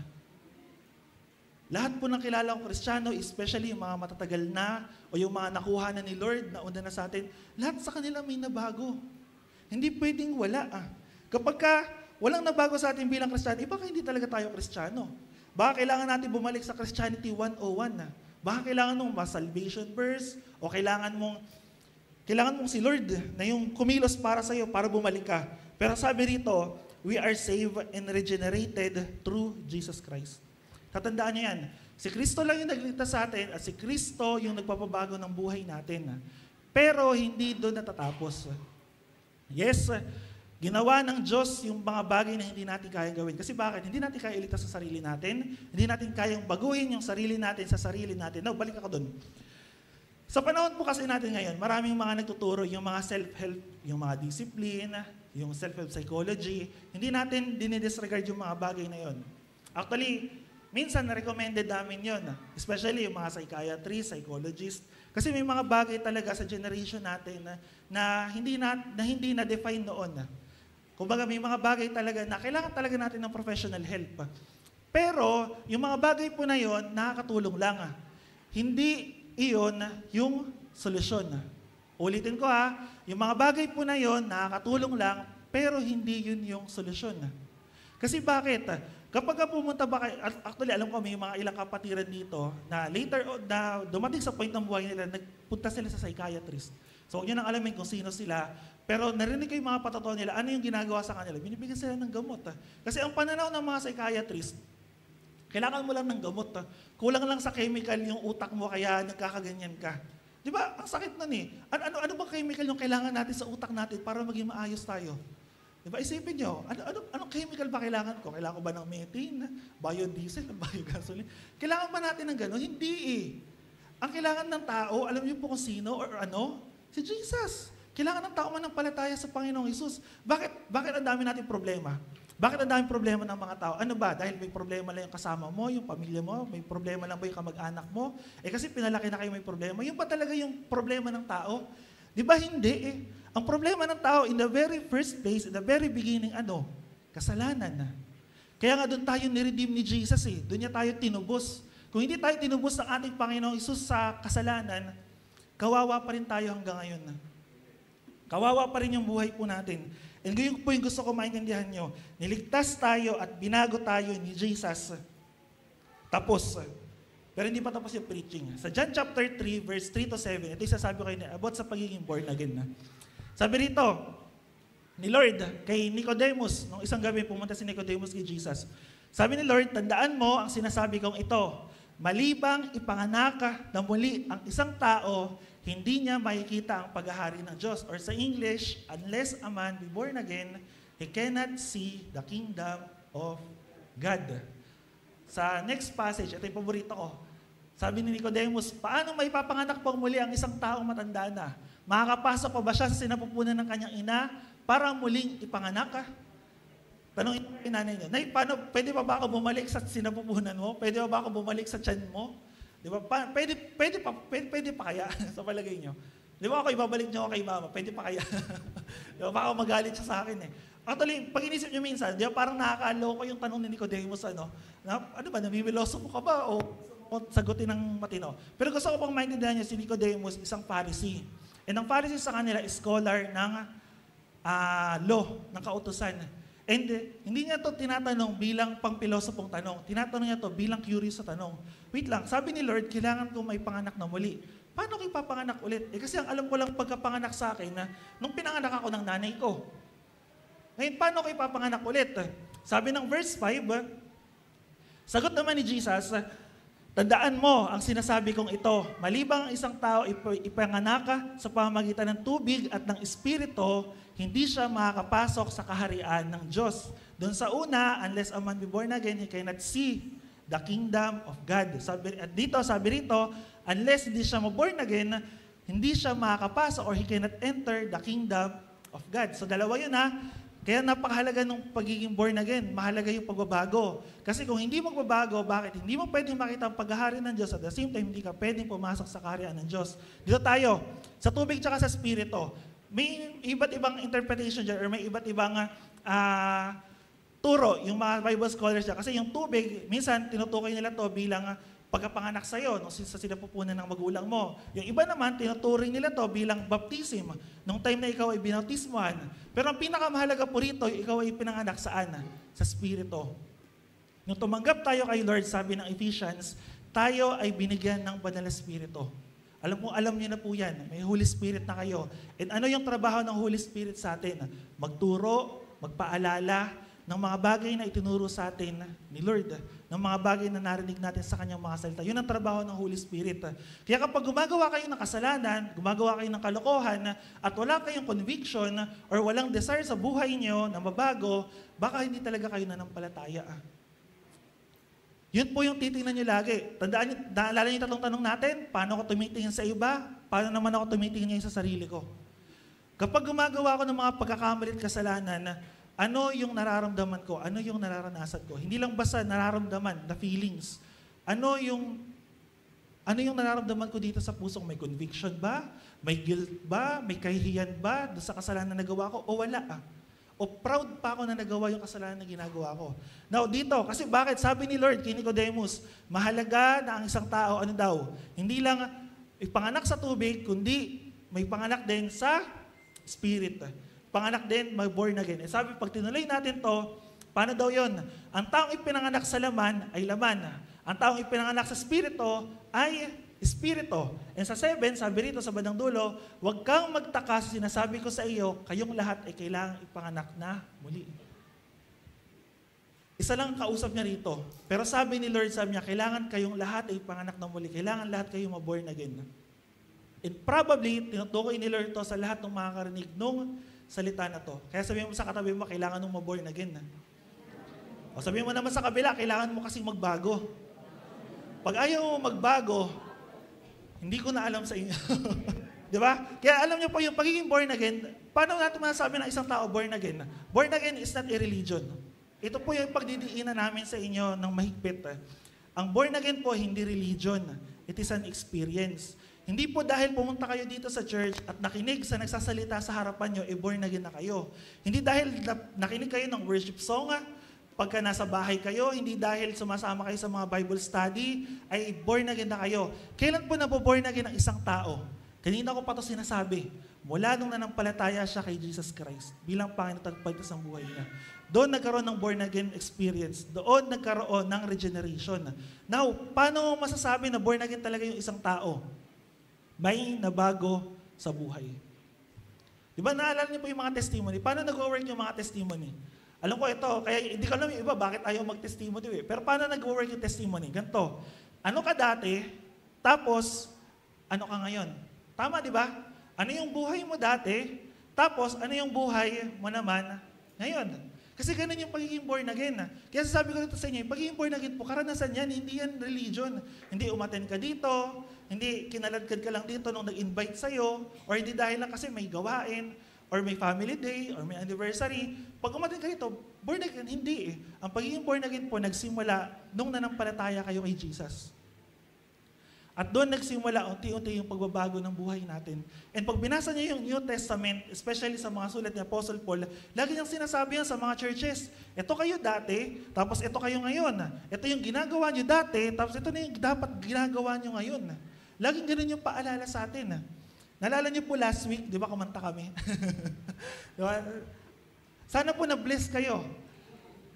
Lahat po ng kilala kong Kristiyano, especially yung mga matatagal na o yung mga nakuha na ni Lord na una na sa atin, lahat sa kanila may nabago. Hindi pwedeng wala. Kapag walang nabago sa atin bilang Kristiyano, baka hindi talaga tayo Kristiyano. Baka kailangan natin bumalik sa Christianity 101 na. Baka kailangan mong salvation verse o kailangan mong si Lord na yung kumilos para sa iyo para bumalik ka. Pero sabi rito, we are saved and regenerated through Jesus Christ. Tatandaan niyo yan. Si Kristo lang yung nagligtas sa atin at si Kristo yung nagpapabago ng buhay natin. Pero hindi doon natatapos. Yes, ginawa ng Diyos yung mga bagay na hindi natin kaya gawin. Kasi bakit? Hindi natin kaya iligtas sa sarili natin. Hindi natin kayang baguhin yung sarili natin sa sarili natin. Now, balik ako doon. Sa panahon po kasi natin ngayon, maraming mga nagtuturo, yung mga self-help, yung mga discipline, yung self-help psychology. Hindi natin dinidisregard yung mga bagay na yon. Actually, minsan na-recommended namin yun, especially yung mga psychiatrists, psychologists, kasi may mga bagay talaga sa generation natin na hindi na-define noon. Kumbaga may mga bagay talaga na kailangan talaga natin ng professional help. Pero yung mga bagay po na yon, nakakatulong lang. Hindi iyon yung solusyon. Ulitin ko yung mga bagay po na yon, nakakatulong lang, pero hindi yun yung solusyon. Kasi bakit? Kapag pumunta ba kayo, actually alam ko may mga ilang kapatiran dito na later na dumating sa point ng buhay nila, nagpunta sila sa psychiatrist. So huwag nyo nang alamin kung sino sila, pero narinig ko yung mga patotoo nila, ano yung ginagawa sa kanila? Binibigyan sila ng gamot. Kasi ang pananaw ng mga psychiatrist, kailangan mo lang ng gamot. Kulang lang sa chemical yung utak mo kaya nagkakaganyan ka. Di ba? Ang sakit nun eh. Ano bang chemical yung kailangan natin sa utak natin para maging maayos tayo? Diba? Isipin nyo, anong chemical ba kailangan ko? Kailangan ko ba ng methane, biodiesel, biogasoline? Kailangan ba natin ng gano'n? Hindi eh. Ang kailangan ng tao, alam niyo po kung sino or ano? Si Jesus. Kailangan ng tao manampalataya sa Panginoong Hesus. Bakit ang dami nating problema? Bakit ang daming problema ng mga tao? Ano ba? Dahil may problema lang yung kasama mo, yung pamilya mo, may problema lang ba yung kamag-anak mo? Kasi pinalaki na kayo may problema. Yung ba talaga yung problema ng tao? Di ba hindi eh? Ang problema ng tao in the very first place, in the very beginning, kasalanan. Kaya nga doon tayo niredeem ni Jesus eh. Doon niya tayo tinubos. Kung hindi tayo tinubos ng ating Panginoong Hesus sa kasalanan, kawawa pa rin tayo hanggang ngayon. Kawawa pa rin yung buhay po natin. And ngayon po yung gusto ko maintindihan nyo. Niligtas tayo at binago tayo ni Jesus. Tapos. Pero hindi pa tapos yung preaching. Sa John chapter 3, verse 3 to 7, ito yung sasabi ko kayo about sa pagiging born again. Sabi rito, ni Lord, kay Nicodemus, nung isang gabi pumunta si Nicodemus kay Jesus. Sabi ni Lord, tandaan mo ang sinasabi kong ito. Malibang ipanganak ka na muli ang isang tao, hindi niya makikita ang paghahari ng Diyos. Or sa English, unless a man be born again, he cannot see the kingdom of God. Sa next passage, ito yung paborito ko. Sabi ni Nicodemus, paano may papanganak pang muli ang isang taong matanda na? Makakapasok pa ba siya sa sinapupunan ng kanyang ina para muling ipanganak ka? Tanongin mo yung nanay niya, Nay, paano, pwede pa ba ako bumalik sa sinapupunan mo? Pwede pa ba ako bumalik sa tiyan mo? Di ba? Pwede pa kaya sa palagay niyo? Di ba ako ibabalik niyo ako kay mama? Pwede pa kaya? Di ba? Baka magalit siya sa akin eh. Actually, pag inisip niyo minsan, di ba parang nakakaloko yung tanong ni Nicodemus, ano ba, namimiloso mo ka ba? O sagutin ng matino. Pero gusto ko pang maintindihan niyo si Nicodemus, isang Pharisee. And ang Pharisee sa kanila, scholar ng law, ng kautusan. And hindi niya to tinatanong bilang pang-pilosopong tanong. Tinatanong niya to bilang curious sa tanong. Wait lang, sabi ni Lord, kailangan ko may panganak na muli. Paano ko ipapanganak ulit? Kasi ang alam ko lang pagkapanganak sa akin na nung pinanganak ako ng nanay ko. Ngayon, paano ko ipapanganak ulit? Sabi ng verse 5, sagot naman ni Jesus, tandaan mo ang sinasabi kong ito. Malibang ang isang tao ipanganak sa pamamagitan ng tubig at ng espiritu, hindi siya makakapasok sa kaharian ng Diyos. Doon sa una, unless a man be born again, he cannot see the kingdom of God. Sabi rito, unless hindi siya born again, hindi siya makakapasok or he cannot enter the kingdom of God. So dalawa yun ha. Kaya napakahalaga ng pagiging born again. Mahalaga yung pagbabago. Kasi kung hindi magbabago, bakit? Hindi mo pwedeng makita ang paghahari ng Diyos. At the same time, hindi ka pwedeng pumasok sa kaharian ng Diyos. Dito tayo, sa tubig tsaka sa spirito. May iba't ibang interpretation dyan or may iba't ibang turo yung mga Bible scholars dyan. Kasi yung tubig, minsan tinutukoy nila to bilang pagkapanganak sa'yo sa sinapupunan ng magulang mo. Yung iba naman, tinuturing nila to bilang baptism nung time na ikaw ay binautismuhan. Pero ang pinakamahalaga po rito, ikaw ay pinanganak saan? Sa Spirito. Nung tumanggap tayo kay Lord, sabi ng Ephesians, tayo ay binigyan ng Banal na Espiritu. Alam niyo na po yan, may Holy Spirit na kayo. And ano yung trabaho ng Holy Spirit sa atin? Magturo, magpaalala ng mga bagay na itinuro sa atin ni Lord, ng mga bagay na narinig natin sa kanyang mga salita. Yun ang trabaho ng Holy Spirit. Kaya kapag gumagawa kayo ng kasalanan, gumagawa kayo ng kalokohan, at wala kayong conviction or walang desire sa buhay niyo na mabago, baka hindi talaga kayo nanampalataya. Yun po yung titingnan niyo lagi. Naalala niyo yung tatlong tanong natin, paano ako tumitingin sa iba? Paano naman ako tumitingin ngayon sa sarili ko? Kapag gumagawa ako ng mga pagkakamali at kasalanan, ano yung nararamdaman ko? Ano yung nararanasan ko? Hindi lang basta nararamdaman, na feelings. Ano yung nararamdaman ko dito sa pusong? May conviction ba? May guilt ba? May kahihiyan ba doon sa kasalanan na nagawa ko? O wala O proud pa ako na nagawa yung kasalanan na ginagawa ko. Now dito, kasi bakit? Sabi ni Lord kay Nicodemus, mahalaga na ang isang tao, hindi lang ipanganak sa tubig, kundi may panganak din sa spirit. Panganak din, mag-born again. Sabi, pag tinuloy natin to, paano daw yun? Ang taong ipinanganak sa laman ay laman. Ang taong ipinanganak sa spirito ay espiritu. And sa 7, sabi rito sa bandang dulo, huwag kang magtaka sa sinasabi ko sa iyo, kayong lahat ay kailangang ipanganak na muli. Isa lang kausap niya rito. Pero sabi ni Lord, sabi niya, kailangan kayong lahat ay ipanganak na muli. Kailangan lahat kayong ma-born again. And probably, tinutukoy ni Lord to sa lahat ng makakarinig nung salita na to. Kaya sabihin mo sa katabi mo, kailangan mong ma-born again. O sabihin mo naman sa kabila, kailangan mo kasing magbago. Pag ayaw mo magbago, hindi ko na alam sa inyo. Di ba? Kaya alam niyo po yung pagiging born again, paano natin masasabi ng isang tao born again? Born again is not a religion. Ito po yung pagdidiinan namin sa inyo ng mahigpit. Ang born again po, hindi religion. It is an experience. Hindi po dahil pumunta kayo dito sa church at nakinig sa nagsasalita sa harapan nyo, born again na kayo. Hindi dahil nakinig kayo ng worship song, pagka nasa bahay kayo, hindi dahil sumasama kayo sa mga Bible study, ay born again na kayo. Kailan po naboborn again ang isang tao? Kanina ko pa ito sinasabi, mula nung nanampalataya siya kay Jesus Christ bilang Panginoon at Tagapagligtas ng buhay niya. Doon nagkaroon ng born again experience. Doon nagkaroon ng regeneration. Now, paano masasabi na born again talaga yung isang tao? May nabago sa buhay. Di ba naalala niyo po yung mga testimony? Paano nag-work yung mga testimony? Alam ko ito, kaya hindi ko alam yung iba bakit ayaw mag-testimony. Pero paano nag-work yung testimony? Ganito, ano ka dati, tapos ano ka ngayon? Tama, di ba? Ano yung buhay mo dati, tapos ano yung buhay mo naman ngayon? Kasi ganun yung pagiging born again. Kaya sasabi ko dito sa inyo, pagiging born again po, karanasan yan, hindi yan religion. Hindi umaten ka dito, hindi kinaladkad ka lang dito nung nag-invite sa'yo, or hindi dahil lang kasi may gawain, or may family day, or may anniversary. Pag umaten ka dito, born again, hindi eh. Ang pagiging born again po, nagsimula nung nanampalataya kayo kay Jesus. At doon nagsimula unti-unti yung pagbabago ng buhay natin. And pag binasa niyo yung New Testament, especially sa mga sulat ni Apostle Paul, lagi niyang sinasabi yan sa mga churches, ito kayo dati, tapos ito kayo ngayon. Ito yung ginagawa niyo dati, tapos ito na yung dapat ginagawa niyo ngayon. Laging ganun yung paalala sa atin. Nalala niyo po last week, di ba kumanta kami? Diba? Sana po na-bless kayo.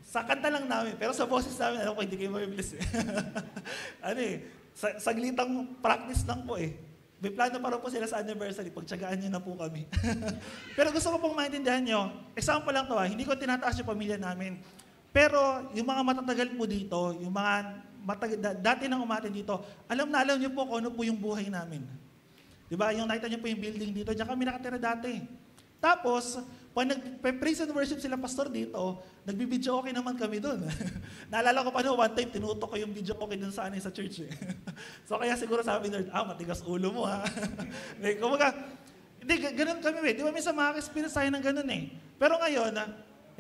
Sa kanta lang namin, pero sa boses namin, alam ko, hindi kayo ma-bless. Ano eh, saglitang practice lang po eh. May plano pa rin po sila sa anniversary, pagtsagaan nyo na po kami. Pero gusto ko pong maintindihan nyo, example lang to hindi ko tinataas yung pamilya namin. Pero yung mga matatagal po dito, yung mga dati nang umatin dito, alam nyo po kung ano po yung buhay namin. Diba? Yung nakita nyo po yung building dito, diyan kami nakatira dati. Tapos, pag nag-praise and worship sila pastor dito, nagbibidyo okay naman kami doon. Naalala ko pa no, one time, tinutok ko yung video okay doon sa church. So kaya siguro sabi Lord, matigas ulo mo ha. Kumaga, hindi, ganun kami Di ba minsan makaka-experience tayo ng ganun eh. Pero ngayon,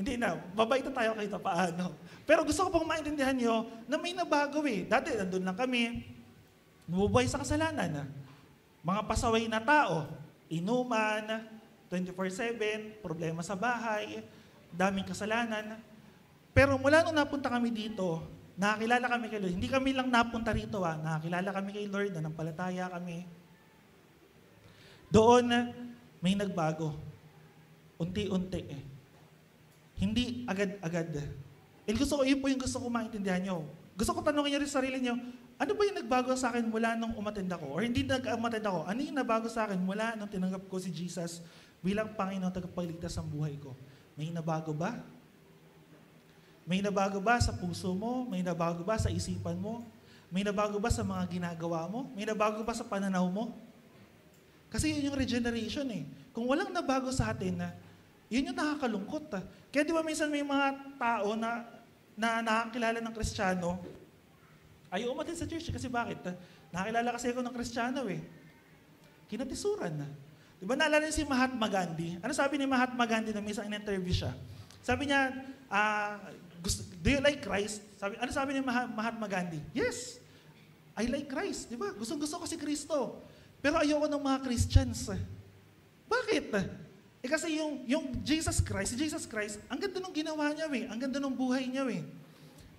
hindi na, mabait na tayo kahit paano. Pero gusto ko pong maintindihan nyo na may nabago eh. Dati, nandun lang kami, nabubuhay sa kasalanan. Mga pasaway na tao, inuman, 24/7, problema sa bahay, daming kasalanan. Pero mula nung napunta kami dito, nakakilala kami kay Lord. Hindi kami lang napunta rito nakakilala kami kay Lord, nanampalataya kami. Doon, may nagbago. Unti-unti eh. Hindi agad-agad. Yun po yung gusto ko maintindihan nyo. Gusto ko tanongin nyo rin sa sarili nyo, ano ba yung nagbago sa akin mula nung umatend ako? Or hindi nag-umatend ako? Ano yung nabago sa akin mula nung tinanggap ko si Jesus bilang Panginoon tagapagligtas ng buhay ko? May nabago ba? May nabago ba sa puso mo? May nabago ba sa isipan mo? May nabago ba sa mga ginagawa mo? May nabago ba sa pananaw mo? Kasi yun yung regeneration eh. Kung walang nabago sa atin, yun yung nakakalungkot. Kaya di ba minsan may mga tao na nakakilala ng Kristiyano, ayaw umatin sa church kasi bakit? Nakakilala kasi ako ng Kristiyano eh. Kinatisuran. Di ba naalala niyo si Mahatma Gandhi? Ano sabi ni Mahatma Gandhi na minsan in-interview siya? Sabi niya, do you like Christ? Ano sabi ni Mahatma Gandhi? Yes, I like Christ. Di ba? Gusto ko si Kristo. Pero ayoko ng mga Christians. Bakit? Kasi yung Jesus Christ, ang ganda nung ginawa niya eh. Ang ganda nung buhay niya eh.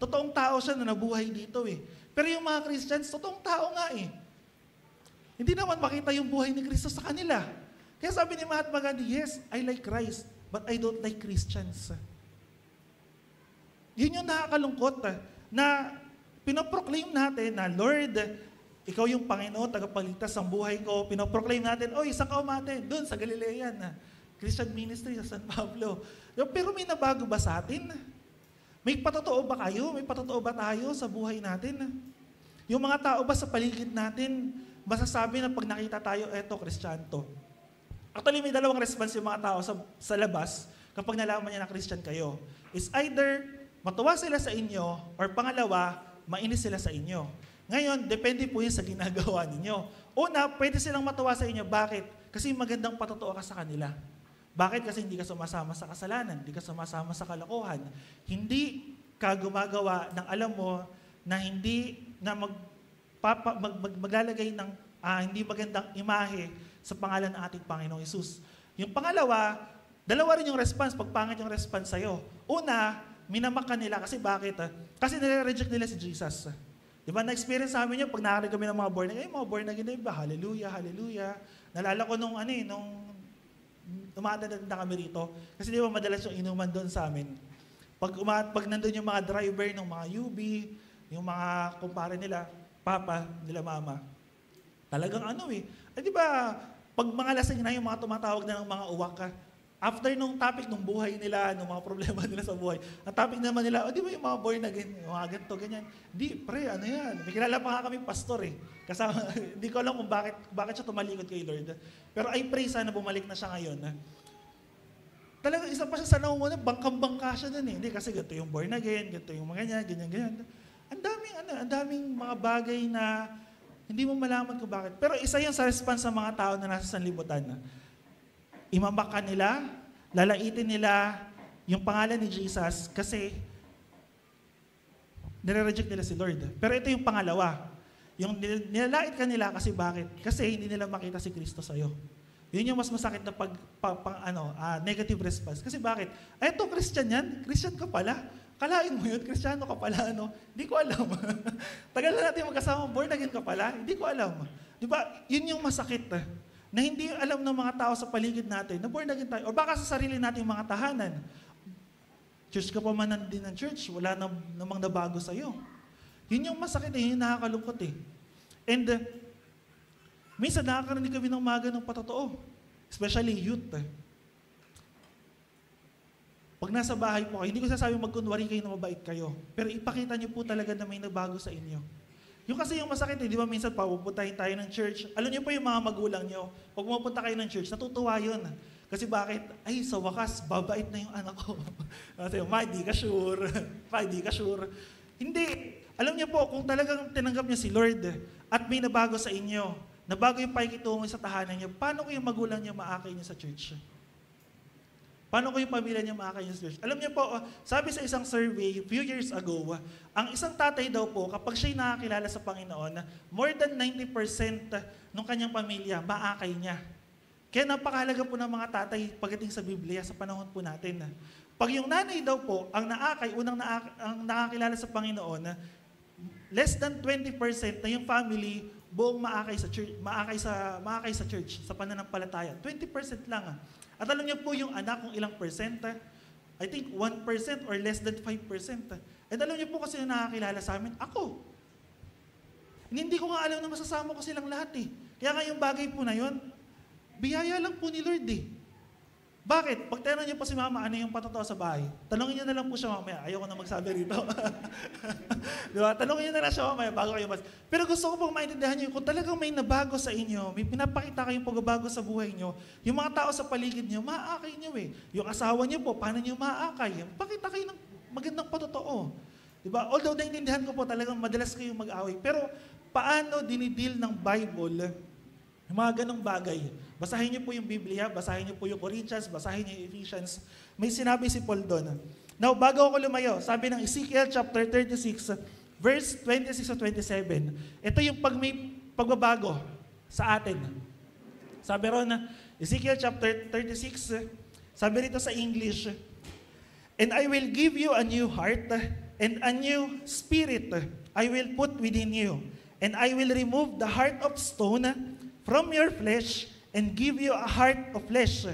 Totoong tao siya na nabuhay dito eh. Pero yung mga Christians, totoong tao nga eh. Hindi naman makita yung buhay ni Kristo sa kanila. Kaya sabi ni Mahatma Gandhi, yes, I like Christ, but I don't like Christians. Yun yung nakakalungkot na pinoproclaim natin na Lord, ikaw yung Panginoon, tagapagligtas ng buhay ko. Pinoproclaim natin, saan ka umatin? Doon, sa Galilean. Christian Ministry sa San Pablo. Pero may nabago ba sa atin? May patotoo ba kayo? May patotoo ba tayo sa buhay natin? Yung mga tao ba sa paligid natin, masasabi na pag nakita tayo, eto, Christian to. Actually, may dalawang response yung mga tao sa labas kapag nalaman niya na Christian kayo. Is either matuwa sila sa inyo or pangalawa, mainis sila sa inyo. Ngayon, depende po yun sa ginagawa ninyo. Una, pwede silang matuwa sa inyo. Bakit? Kasi magandang patotoo ka sa kanila. Bakit? Kasi hindi ka sumasama sa kasalanan, hindi ka sumasama sa kalokohan. Hindi ka gumagawa ng alam mo na hindi na maglalagay ng hindi magandang imahe sa pangalan ng ating Panginoong Hesus. Yung pangalawa, dalawa rin yung response pag pangit yung response sa'yo. Una, minamak ka nila kasi bakit? Kasi nire-reject nila si Jesus. Diba, na-experience namin yun pag nakarinig kami ng mga born again, mga born again na iba, hallelujah, hallelujah. Nalala ko nung umaandar na kami rito, kasi di ba madalas yung inuman doon sa amin. Pag nandun yung mga driver ng mga UB, yung mga kumpare nila, papa, nila mama, talagang di ba, pag mga lasing na yung mga tumatawag na ng mga uwak, after nung topic ng buhay nila, ng mga problema nila sa buhay, ang topic naman nila, di ba yung mga born again, yung mga ganito, ganyan. Di, pre, ano yan? May kilala pa nga kami pastor Kasama, hindi ko alam kung bakit siya tumalikod kay Lord. Pero I pray sana bumalik na siya ngayon. Talagang isa pa siya sa naumuna, bangkang-bangka siya dun Hindi, kasi ganito yung born again, ganito yung mga ganyan. Ang daming mga bagay na hindi mo malaman kung bakit. Pero isa yun sa response sa mga tao na nasa sanlibutan. Imamak ka nila, lalaitin nila yung pangalan ni Jesus kasi nire-reject nila si Lord. Pero ito yung pangalawa. Yung nilalait ka nila kasi bakit? Kasi hindi nila makita si Kristo sa'yo. Yun yung mas masakit na negative response. Kasi bakit? Eto, Christian yan. Christian ka pala. Kalain mo yun, Kristiyano ka pala, Hindi ko alam. Tagal na natin magkasama, born again ka pala. Hindi ko alam. Di ba? Yun yung masakit. Na hindi alam ng mga tao sa paligid natin na born again tayo. O baka sa sarili natin mga tahanan. Church ka pa man din ng church, wala namang nabago sa'yo. Yun yung masakit yun yung nakakalungkot And minsan nakakarinig kami ng mga ganong patotoo. Especially youth. Pag nasa bahay po kayo, hindi ko sasabing magkunwari kayo na mabait kayo. Pero ipakita niyo po talaga na may nabago sa inyo. Yung kasi yung masakit di ba minsan pupuntahin tayo ng church, alam niyo po yung mga magulang niyo, pag pumunta kayo ng church, natutuwa yun. Kasi bakit? Ay, sa wakas, babait na yung anak ko. Kasi, di ka sure. Di ka sure. Hindi. Alam niyo po, kung talagang tinanggap niyo si Lord at may nabago sa inyo, nabago yung pakikitungo sa tahanan niyo, paano ko yung magulang niyo maakay niyo sa church? Paano ko yung pamilya niya makakain sa church? Alam niyo po, sabi sa isang survey few years ago, ang isang tatay daw po, kapag siya'y nakakilala sa Panginoon, more than 90% ng kanyang pamilya, maakay niya. Kaya napakahalaga po ng mga tatay pagdating sa Biblia sa panahon po natin. Pag yung nanay daw po, ang naakay, ang nakakilala sa Panginoon, less than 20% na yung family buong maakay sa church, sa pananampalataya. 20% lang. At alam niyo po yung anak kung ilang percent? I think 1% or less than 5%. And alam niyo po kasi na nakakilala sa amin, ako. Hindi ko nga alam na masasama ko silang lahat Kaya nga yung bagay po na yun, biyaya lang po ni Lord Bakit? Pag tanong niyo po si mama, ano yung patotoo sa bahay? Tanongin niyo na lang po siya mamaya. Ayoko na magsabi rito. Di ba? Tanongin niyo na lang siya mamaya bago kayo Pero gusto ko pong maintindihan niyo, kung talagang may nabago sa inyo, may pinapakita kayong pagbabago sa buhay niyo, yung mga tao sa paligid niyo, maaakay niyo Yung asawa niyo po, paano niyo maaakay? Pakita kayo ng magandang patotoo. Di ba? Although naintindihan ko po talagang madalas kayong mag-away, pero paano dinidil ng Bible yung mga ganong bagay? Basahin niyo po yung Biblia, basahin niyo po yung Corinthians, basahin niyo yung Ephesians. May sinabi si Paul doon. Now, bago ako lumayo, sabi ng Ezekiel chapter 36, verse 26 to 27, ito yung may pagbabago sa atin. Sabi ron, Ezekiel chapter 36, sabi rito sa English, "And I will give you a new heart, and a new spirit I will put within you, and I will remove the heart of stone from your flesh, and give you a heart of flesh."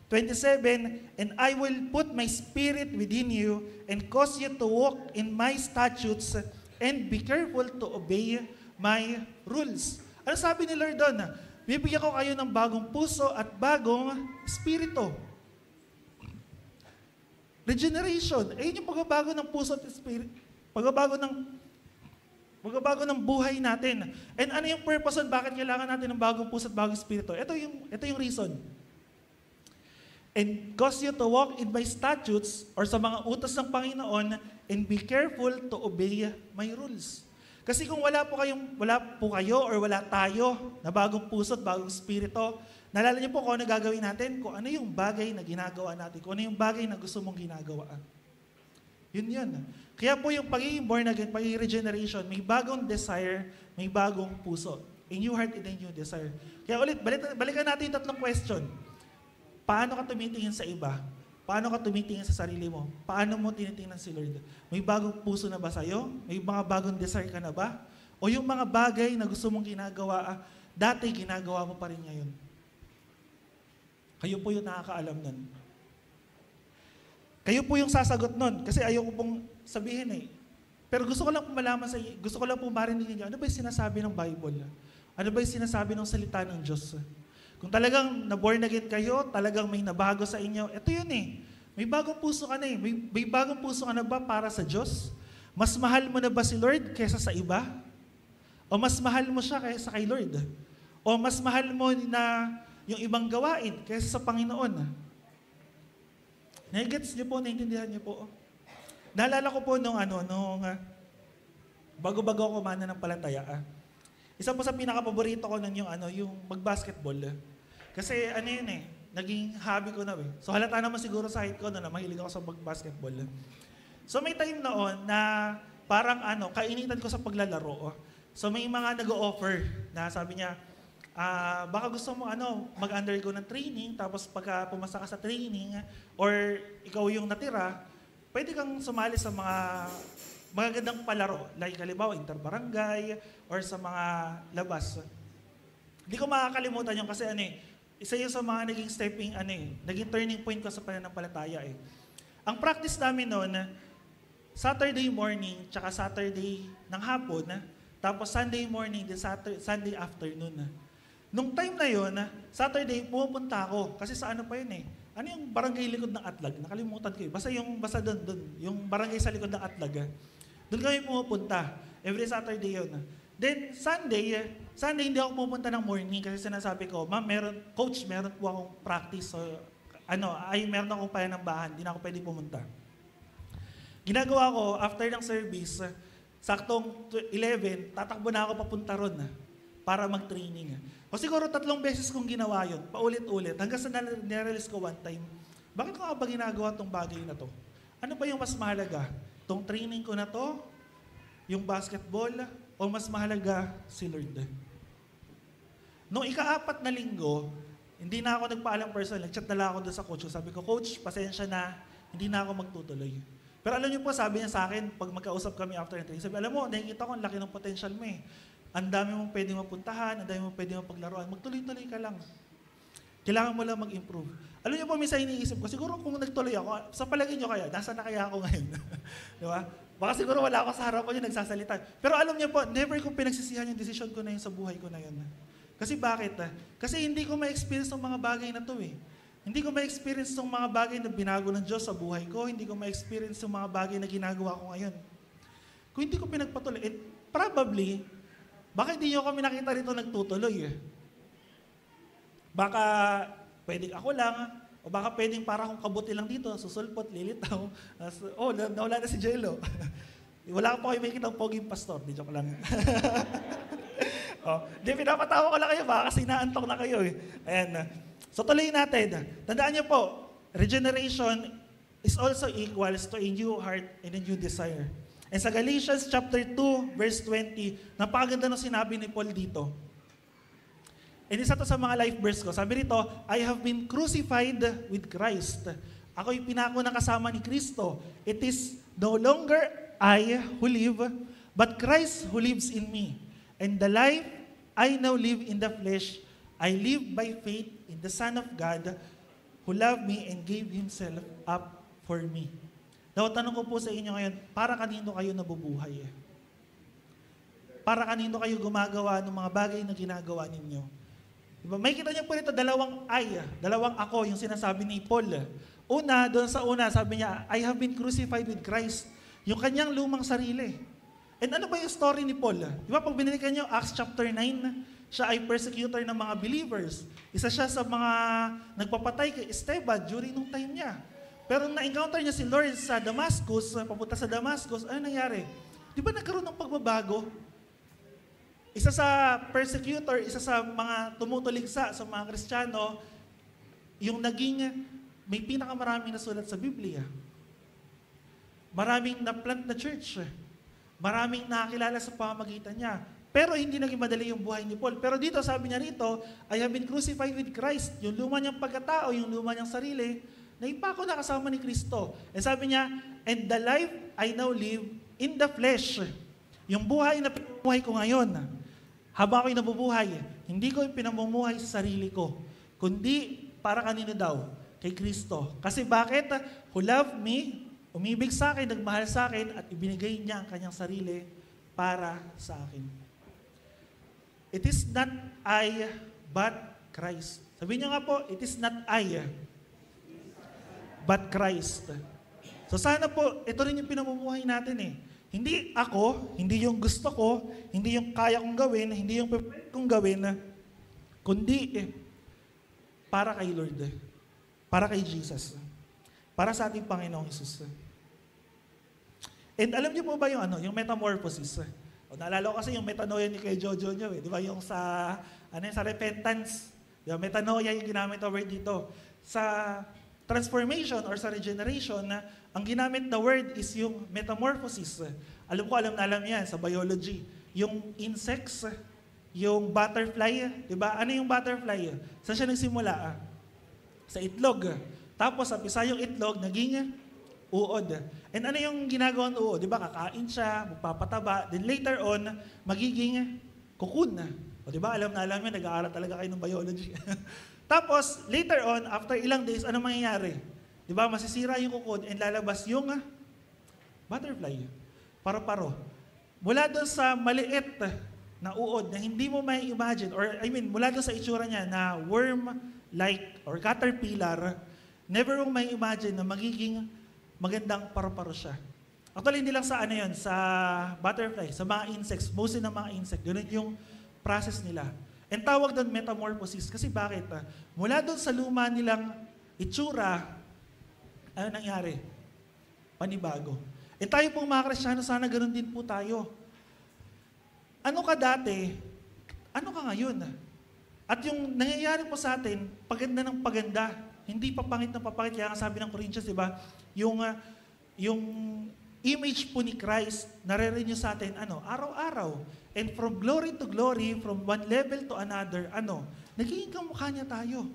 27, "And I will put my spirit within you, and cause you to walk in my statutes, and be careful to obey my rules." Ano sabi ni Lord doon? Bibigyan ko kayo ng bagong puso at bagong espiritu. Regeneration. Ayun yung pagbabago ng puso at espiritu. Pagbabago ng buhay natin. And ano yung purpose on bakit kailangan natin ng bagong puso at bagong espiritu? Ito yung reason. "And cause you to walk in my statutes," or sa mga utos ng Panginoon, "and be careful to obey my rules." Kasi kung wala po kayo or wala tayo na bagong puso at bagong spirito, naalala niyo po kung ano gagawin natin, kung ano yung bagay na ginagawa natin, kung ano yung bagay na gusto mong ginagawa. Yun. Kaya po yung pagiging born again, pagiging regeneration, may bagong desire, may bagong puso. A new heart and a new desire. Kaya ulit, balikan natin yung tatlong question. Paano ka tumitingin sa iba? Paano ka tumitingin sa sarili mo? Paano mo tinitingnan si Lord? May bagong puso na ba sa'yo? May mga bagong desire ka na ba? O yung mga bagay na gusto mong ginagawa, dati ginagawa mo pa rin ngayon? Kayo po yung nakakaalam nun. Kayo po yung sasagot nun. Kasi ayoko pong sabihin eh. Pero gusto ko lang po malaman sa inyo, gusto ko lang po marinig ninyo, ano ba yung sinasabi ng Bible? Ano ba yung sinasabi ng salita ng Diyos? Kung talagang na-born again kayo, talagang may nabago sa inyo, ito yun eh. May bagong puso ka na eh. May bagong puso ka na ba para sa Diyos? Mas mahal mo na ba si Lord kaysa sa iba? O mas mahal mo siya kaysa kay Lord? O mas mahal mo na yung ibang gawain kaysa sa Panginoon? Nagets niyo po, naintindihan niyo po. Naalala ko po nung bago-bago ako mananampalataya. Isa po sa pinaka-paborito ko nun yung mag-basketball. Kasi yun eh, naging hobby ko na eh. So halata naman siguro sa height ko na mahilig ako sa mag-basketball. So may time noon na parang kainitan ko sa paglalaro. So may mga nag-o-offer na sabi niya, baka gusto mo mag-undergo ng training, tapos pagka pumasa ka sa training, or ikaw yung natira, pwede kang sumali sa mga magagandang palaro. Like halimbawa, interbarangay, or sa mga labas. Hindi ko makakalimutan yun kasi isa yun sa mga naging naging turning point ko sa pananampalataya eh. Ang practice namin noon, Saturday morning, tsaka Saturday ng hapon, tapos Sunday morning, din Sunday afternoon. Nung time na yun, Saturday, pumunta ako. Kasi sa pa yun eh. Ano yung barangay likod ng Atlag? Nakalimutan ko eh. Basta doon. Yung barangay sa likod ng Atlag. Doon kami pumupunta. Every Saturday yun. Then, Sunday hindi ako pupunta ng morning kasi sinasabi ko, ma'am, coach, meron po akong practice. So, meron akong panambahan. Hindi na ako pwede pumunta. Ginagawa ko, after ng service, saktong 11, tatakbo na ako papunta ron para mag-training. O siguro 3 beses kong ginawa yun, paulit-ulit, hanggang sa nare-realize ko one time, bakit ko nga ba ginagawa tong bagay na to? Ano ba yung mas mahalaga? Tong training ko na to? Yung basketball? O mas mahalaga si Lord? Noong ika-4 na linggo, hindi na ako nagpaalam personal, nag-chat na lang ako doon sa coach. Sabi ko, coach, pasensya na, hindi na ako magtutuloy. Pero alam niyo po, sabi niya sa akin, pag magkausap kami after the training, sabi, alam mo, nakikita ko, ang laki ng potential mo eh. Ang dami mong pwede mapuntahan, ang dami mong pwede mapaglaruan, magtuloy-tuloy ka lang. Kailangan mo lang mag-improve. Alam niyo po, minsan iniisip ko, siguro kung nagtuloy ako, sa palagay niyo kaya, nasa na kaya ako ngayon? Di ba? Baka siguro wala ako sa harapan niyo nagsasalita. Pero alam niyo po, never ko pinagsisihan yung decision ko na yun sa buhay ko na yun. Kasi bakit? Kasi hindi ko ma-experience ng mga bagay na to eh. Hindi ko ma-experience ng mga bagay na binago ng Diyos sa buhay ko. Hindi ko ma-experience ng mga bagay na ginagawa ko ngayon. Kung hindi ko pinagpatuloy, probably, baka hindi nyo kami nakita rito nagtutuloy eh. Baka pwedeng ako lang, o baka pwedeng para akong kabuti lang dito, susulpot, lilitaw. Nawala na si Jello. Wala po kayo makikita ng poging pastor. Di joke lang. Di, pinapatawa ko lang kayo ba? Kasi naantok na kayo eh. Ayan. So tuloy natin. Tandaan niyo po, regeneration is also equals to a new heart and a new desire. And sa Galatians chapter 2, verse 20, napakaganda ng sinabi ni Paul dito. And isa to sa mga life verse ko. Sabi rito, I have been crucified with Christ. Ako'y pinako ng kasama ni Kristo. It is no longer I who live, but Christ who lives in me. And the life I now live in the flesh, I live by faith in the Son of God who loved me and gave Himself up for me. Now, tanong ko po sa inyo ngayon, para kanino kayo nabubuhay? Para kanino kayo gumagawa ng mga bagay na ginagawa ninyo? Diba? May kita niyo po ito, dalawang ako, yung sinasabi ni Paul. Doon sa una, sabi niya, I have been crucified with Christ. Yung kanyang lumang sarili. And ano ba yung story ni Paul? Diba, pag binilikan niyo, Acts chapter 9, siya ay persecutor ng mga believers. Isa siya sa mga nagpapatay kay Esteban during nung time niya. Pero na-encounter niya si Lord sa Damascus, papunta sa Damascus, ano nangyari? Di ba nagkaroon ng pagbabago? isa sa persecutor, isa sa mga tumutuligsa sa mga Kristiyano, yung naging may pinakamaraming nasulat sa Biblia. Maraming na-plant na church. Maraming nakakilala sa pamamagitan niya. Pero hindi naging madali yung buhay ni Paul. Pero dito, sabi niya rito, I have been crucified with Christ. Yung luma niyang pagkatao, yung luma niyang sarili, naipako na kasama ni Kristo. And sabi niya, and the life I now live in the flesh. Yung buhay na pinamumuhay ko ngayon, habang ako'y nabubuhay, hindi ko yung pinamumuhay sa sarili ko, kundi para kanino daw? Kay Kristo. Kasi bakit? Who loved me, umibig sa akin, nagmahal sa akin, at ibinigay niya ang kanyang sarili para sa akin. It is not I, but Christ. Sabihin niyo nga po, it is not I, but Christ. So sana po, ito rin yung pinamumuhay natin eh. Hindi ako, hindi yung gusto ko, hindi yung kaya kong gawin, hindi yung pwede kong gawin, kundi para kay Lord, para kay Jesus, para sa ating Panginoong Jesus. And alam niyo po ba yung metamorphosis? O, naalala ko kasi yung metanoia ni kay Jojo nyo di ba? Yung sa repentance. Yung metanoia yung ginamit na word dito. Sa transformation or sa regeneration, ang ginamit na word is yung metamorphosis. Alam na alam yan sa biology. Yung insects, yung butterfly, di ba? Ano yung butterfly? Saan siya nagsimula? Sa itlog. Tapos, sa yung itlog, naging uod. And ano yung ginagawa ng uod? Di ba? Kakain siya, magpapataba. Then later on, magiging cocoon. O di ba? Alam na alam yun, nag-aaral talaga kayo ng biology. Tapos, later on, after ilang days, ano mangyayari? Di ba? Masisira yung cocoon and lalabas yung butterfly. Paro-paro. Mula doon sa maliit na uod na hindi mo may imagine, or mula doon sa itsura niya na worm-like or caterpillar, never mo may imagine na magiging magandang paro-paro siya. Actually, hindi lang sa sa butterfly, sa mga insects, mostly ng mga insect, ganun yung process nila. And tawag doon metamorphosis. Kasi bakit? Mula doon sa luma nilang itsura, ano nangyari? Panibago. E tayo pong mga Kristiyano, sana ganun din po tayo. Ano ka dati, ano ka ngayon? At yung nangyayari po sa atin, paganda ng paganda, hindi papangit na papangit. Kaya nga sabi ng Corinthians, di ba? Yung image po ni Christ, nare-renew sa atin, araw-araw. And from glory to glory, from one level to another, nagiging kamukha niya tayo.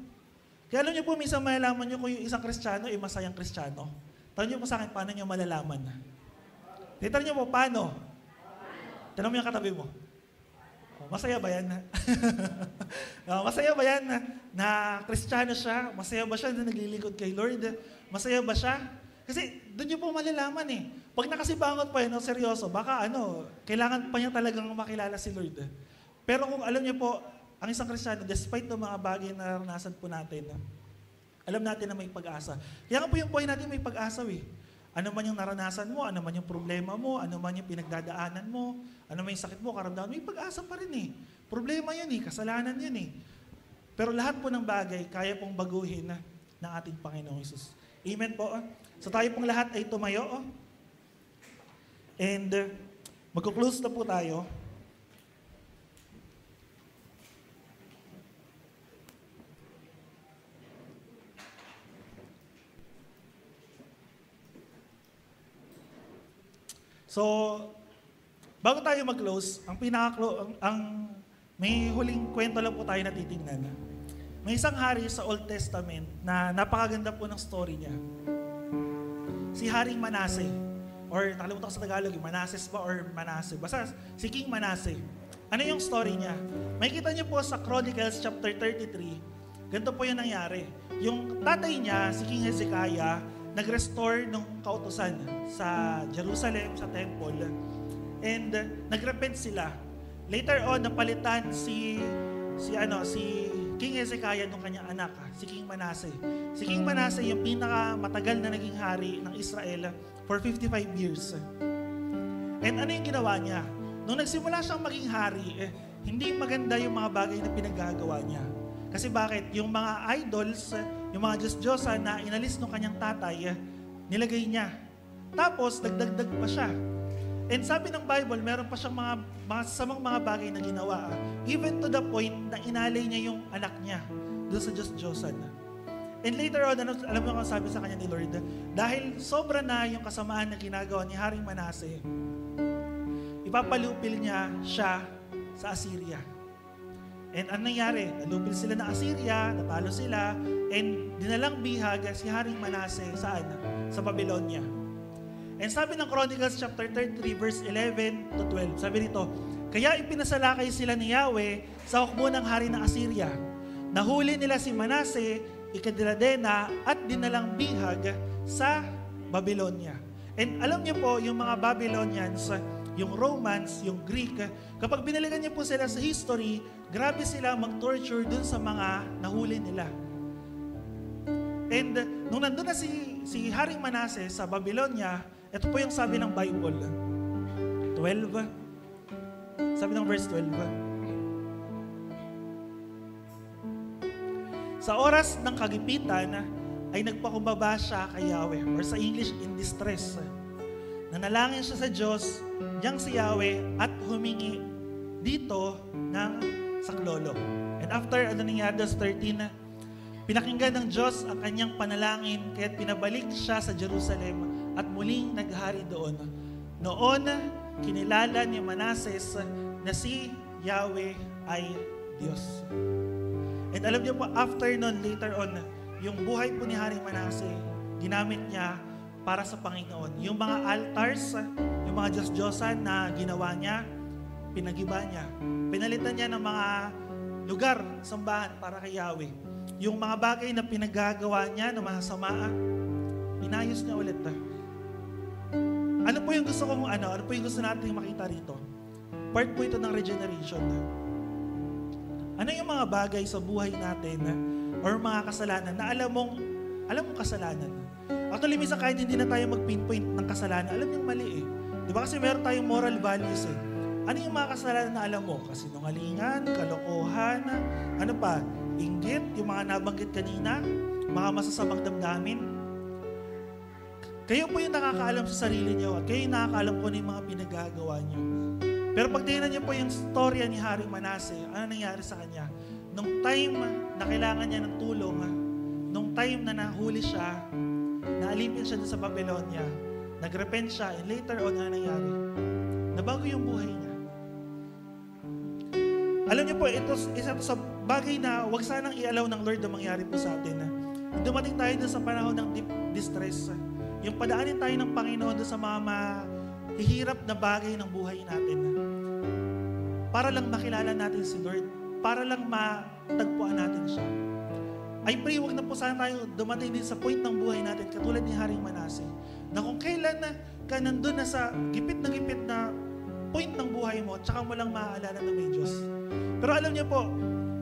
Kaya alam niyo po, minsan malalaman niyo kung yung isang Kristiyano ay masayang Kristiyano. Tanong niyo po sa akin, paano niyo malalaman? Tanong niyo po, paano? Tanong mo yung katabi mo. Masaya ba yan? Masaya ba yan na Kristiyano siya? Masaya ba siya na naglilingkod kay Lord? Masaya ba siya? Kasi doon niyo po malalaman eh. Pag nakasibangot pa yun, seryoso, baka kailangan pa niya talagang makilala si Lord. Pero kung alam niyo po, ang isang Kristiyano, despite ng mga bagay na naranasan po natin, alam natin na may pag-asa. Kaya nga po yung buhay natin may pag-asa eh. Ano man yung naranasan mo, ano man yung problema mo, ano man yung pinagdadaanan mo, ano man yung sakit mo, karamdaman, may pag-asa pa rin eh. Problema yun eh, kasalanan yun eh. Pero lahat po ng bagay, kaya pong baguhin ng ating Panginoong Hesus. Amen po. So tayo pong lahat ay tumayo. And magkuklose na po tayo. So, bago tayo mag-close, may huling kwento lang po tayo na titingnan. May isang hari sa Old Testament na napakaganda po ng story niya. Si Haring Manase, or nakalimutan ko sa Tagalog, Manases ba or Manase? Basta si King Manase. Ano yung story niya? May kita niyo po sa Chronicles chapter 33, ganito po yung nangyari. Yung tatay niya, si King Hezekiah, nag-restore ng kautusan sa Jerusalem, sa temple, and nagrepent sila. Later on, napalitan si King Hezekiah ng kanyang anak, si King Manase. Si King Manase yung pinakamatagal na naging hari ng Israel for 55 years. And ano yung ginawa niya? Nung nagsimula siyang maging hari, hindi maganda yung mga bagay na pinaggagawa niya. Kasi bakit? Yung mga idols, yung mga Diyos-Diyosan na inalis ng kanyang tatay, nilagay niya. Tapos, nagdagdag pa siya. And sabi ng Bible, meron pa siyang mga sasamang mga bagay na ginawa. Even to the point na inalay niya yung anak niya doon sa Diyos-Diyosan. And later on, alam mo kung sabi sa kanya ni Lord, dahil sobra na yung kasamaan na ginagawa ni Haring Manase, ipapalupil niya siya sa Assyria. And ano nangyari? Nalupil sila ng Assyria, natalo sila, and dinalang bihag si Haring Manase saan? Sa Babylonia. And sabi ng Chronicles chapter 33 verse 11 to 12, sabi nito, kaya ipinasalakay sila ni Yahweh sa hukbo ng hari ng Assyria. Nahuli nila si Manase, ikadiladena at dinalang bihag sa Babylonia. And alam niyo po, yung mga Babylonians, yung Romans, yung Greek, kapag binalikan niyo po sila sa history, grabe sila mag-torture dun sa mga nahuli nila. And nung nandun na si Haring Manase sa Babylonia, ito po yung sabi ng Bible. 12. Sabi ng verse 12. Sa oras ng kagipitan, ay nagpakumbaba siya kay Yahweh, or sa English, in distress. Nanalangin siya sa Diyos, diyang si Yahweh, at humingi dito ng saklolo. And after, nangyari, verse 13, pinakinggan ng Diyos ang kanyang panalangin, kaya't pinabalik siya sa Jerusalem at muling naghari doon. Noon, kinilala ni Manases na si Yahweh ay Diyos. And alam niyo po, after nun, later on, yung buhay po ni Haring Manase, ginamit niya para sa Panginoon. Yung mga altars, yung mga Diyos-Diyosan na ginawa niya, pinagiba niya. Pinalitan niya ng mga lugar, sambahan para kay Yahweh. Yung mga bagay na pinagagawa niya na masama, inayos niya ulit. Ano po yung gusto kong ano po yung gusto natin makita rito? Part po ito ng regeneration. Ano yung mga bagay sa buhay natin or mga kasalanan na alam mong kasalanan? Actually, minsan kahit hindi na tayo mag-pinpoint ng kasalanan, alam yung mali eh. Di ba kasi meron tayong moral values eh. Ano yung mga kasalanan na alam mo? Kasinungalingan, kalokohan, ano pa? Inggit, yung mga nabanggit kanina, mga masasamang damdamin. Kayo po yung nakakaalam sa sarili nyo at kayo yung nakakaalam kung ano yung mga pinagagawa nyo. Pero pag tingnan nyo po yung storya ni Haring Manase, ano nangyari sa kanya? Nung time na kailangan niya ng tulong, nung time na nahuli siya, naalipin siya sa Babylonia, nagrepent siya, and later on, ano nangyari? Nabago yung buhay niya. Alam niyo po, ito isa to sa bagay na wag sanang i-allow ng Lord na mangyari po sa atin. Dumating tayo doon sa panahon ng deep distress. Yung padaanin tayo ng Panginoon doon sa mga mahihirap na bagay ng buhay natin. Para lang makilala natin si Lord. Para lang matagpuan natin siya. I pray, wag na po sana tayo dumating din sa point ng buhay natin katulad ni Haring Manase. Na kung kailan na ka nandun na sa gipit na point ng buhay mo, tsaka mo lang maaalala na may Diyos. Pero alam niyo po,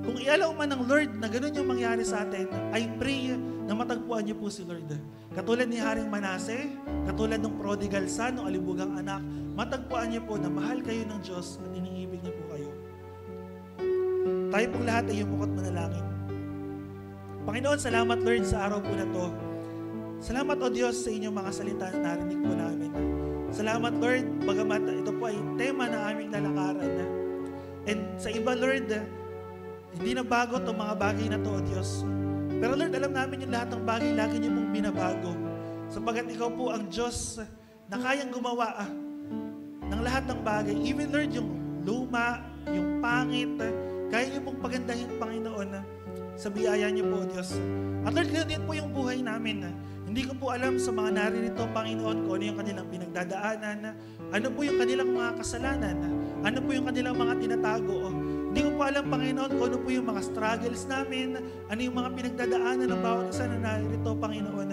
kung i-allow man ng Lord na ganun yung mangyari sa atin, I pray na matagpuan niyo po si Lord. Katulad ni Haring Manase, katulad ng prodigal son, ng alibugang anak, matagpuan niyo po na mahal kayo ng Diyos at iniibig niyo po kayo. Tayo pong lahat ay yumukot manalangin. Panginoon, salamat Lord sa araw po na to. Salamat o Diyos sa inyong mga salita na narinig po namin. Salamat Lord, bagamat ito po ay tema ng aming lalakaran. And sa iba Lord, hindi na bago itong mga bagay na to o Diyos. Pero Lord, alam namin yung lahat ng bagay, lagi niyo pong binabago. Sapagat ikaw po ang Diyos na kayang gumawa ng lahat ng bagay. Even Lord, yung luma, yung pangit, kaya niyo pong pagandahin, Panginoon, sa biyaya niyo po, Diyos. At Lord, ganun din po yung buhay namin. Hindi ko po alam sa mga naririto, Panginoon, kung ano yung kanilang pinagdadaanan, ano po yung kanilang mga kasalanan, ano po yung kanilang mga tinatago. Hindi ko po alam, Panginoon, kung ano po yung mga struggles namin, ano yung mga pinagdadaanan ng bawat isa na naririto, Panginoon.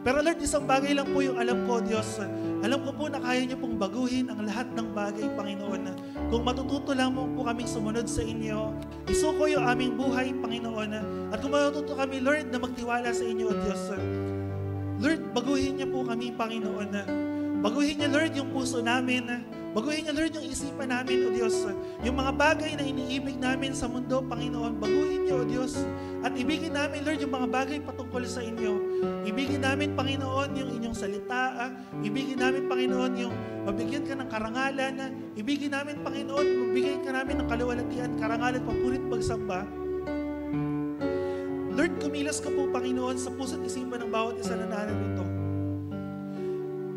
Pero Lord, isang bagay lang po yung alam ko, Diyos. Alam ko po na kaya niyo pong baguhin ang lahat ng bagay, Panginoon. Kung matututo lang po kaming sumunod sa inyo, isuko yung aming buhay, Panginoon. At kung matututo kami, Lord, na magtiwala sa inyo, Diyos. Lord, baguhin niyo po kami, Panginoon. Baguhin niyo, Lord, yung puso namin. Baguhin niyo, Lord, yung isipan namin, O Diyos. Yung mga bagay na iniibig namin sa mundo, Panginoon, baguhin niyo, O Diyos. At ibigin namin, Lord, yung mga bagay patungkol sa inyo. Ibigin namin, Panginoon, yung inyong salita. Ibigin namin, Panginoon, yung mabigyan ka ng karangalan. Ibigin namin, Panginoon, mabigyan ka namin ng kaluwalhatian, karangalan, papurit, pagsamba. Lord, kumilos ka po, Panginoon, sa puso't isipan ng bawat isa na narito.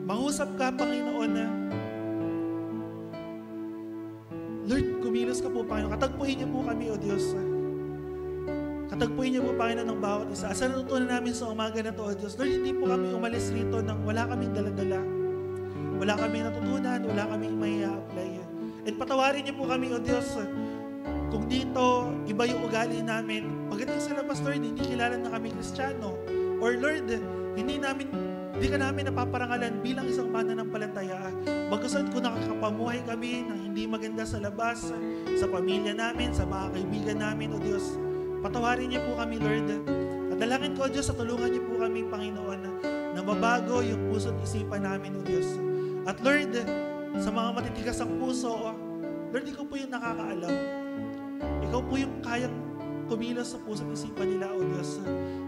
Mangusap ka, Panginoon, na Lord, kumilos ka po, Panginoon. Katagpuin niyo po kami, O Diyos. Katagpuin niyo po, Panginoon, ng bawat isa. Asa natutunan namin sa umaga na to, O Diyos. Lord, hindi po kami umalis rito nang wala kaming daladala. Wala kaming natutunan, wala kaming may apply. And patawarin niyo po kami, O Diyos, kung dito, iba yung ugali namin. Pagdating sa labas, Lord, hindi kilala na kami Kristiyano. Or Lord, hindi ka namin napaparangalan bilang isang mananampalataya. Bagasan kung nakakapamuhay kami ng hindi maganda sa labas, sa pamilya namin, sa mga kaibigan namin, O Diyos. Patawarin niyo po kami, Lord. At dalangin ko, O Diyos, at tulungan niyo po kami, Panginoon, na mabago yung puso't isipan namin, O Diyos. At Lord, sa mga matitigas ang puso, Lord, ikaw po yung nakakaalam. Ikaw po yung kayang kumilos sa puso't isipan nila, O Diyos.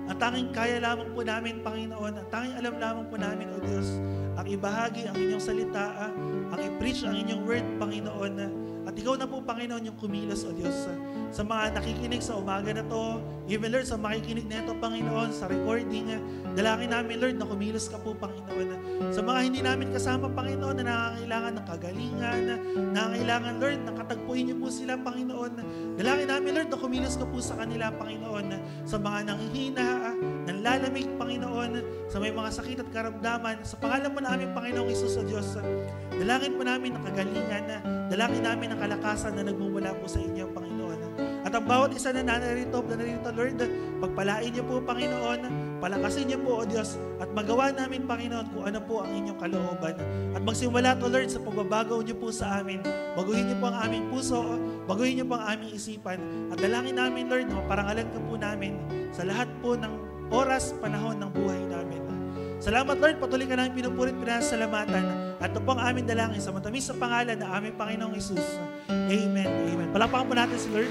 Ang tanging kaya lamang po namin, Panginoon, ang tanging alam lamang po namin, O Diyos, ang ibahagi ang inyong salita, ang i-preach ang inyong word, Panginoon. At ikaw na po, Panginoon, yung kumilos, O Diyos. Sa mga nakikinig sa umaga na to, even Lord, sa makikinig na ito, Panginoon, sa recording, dalangin namin, Lord, na kumilos ka po, Panginoon. Sa mga hindi namin kasama, Panginoon, na nangangailangan ng kagalingan, nangangailangan, Lord, na katagpuin niyo po sila, Panginoon. Dalangin namin, Lord, na kumilos ka po sa kanila, Panginoon. Sa mga nanghihina, nanlalamig, Panginoon, sa may mga sakit at karamdaman, sa pangalan po namin, Panginoong Isus, O Diyos, dalangin po namin ang kagalingan, dalangin namin ang kalakasan na nagmumula po sa inyo, Panginoon. At ang bawat isa na narito, Lord, pagpalain niyo po, Panginoon, palakasin niyo po, O Diyos, at magawa namin, Panginoon, kung ano po ang inyong kalooban. At magsimula to, Lord, sa pagbabagaw niyo po sa amin. Baguhin niyo po ang aming puso, baguhin niyo po ang aming isipan. At dalangin namin, Lord, na maparangalan ka po namin sa lahat po ng oras, panahon ng buhay namin. Salamat, Lord, patuloy ka namin pinupurit, pinasalamatan. At ito po ang aming dalangin sa matamis sa pangalan ng aming Panginoong Isus. Amen. Amen. Palakpakan po natin si Lord.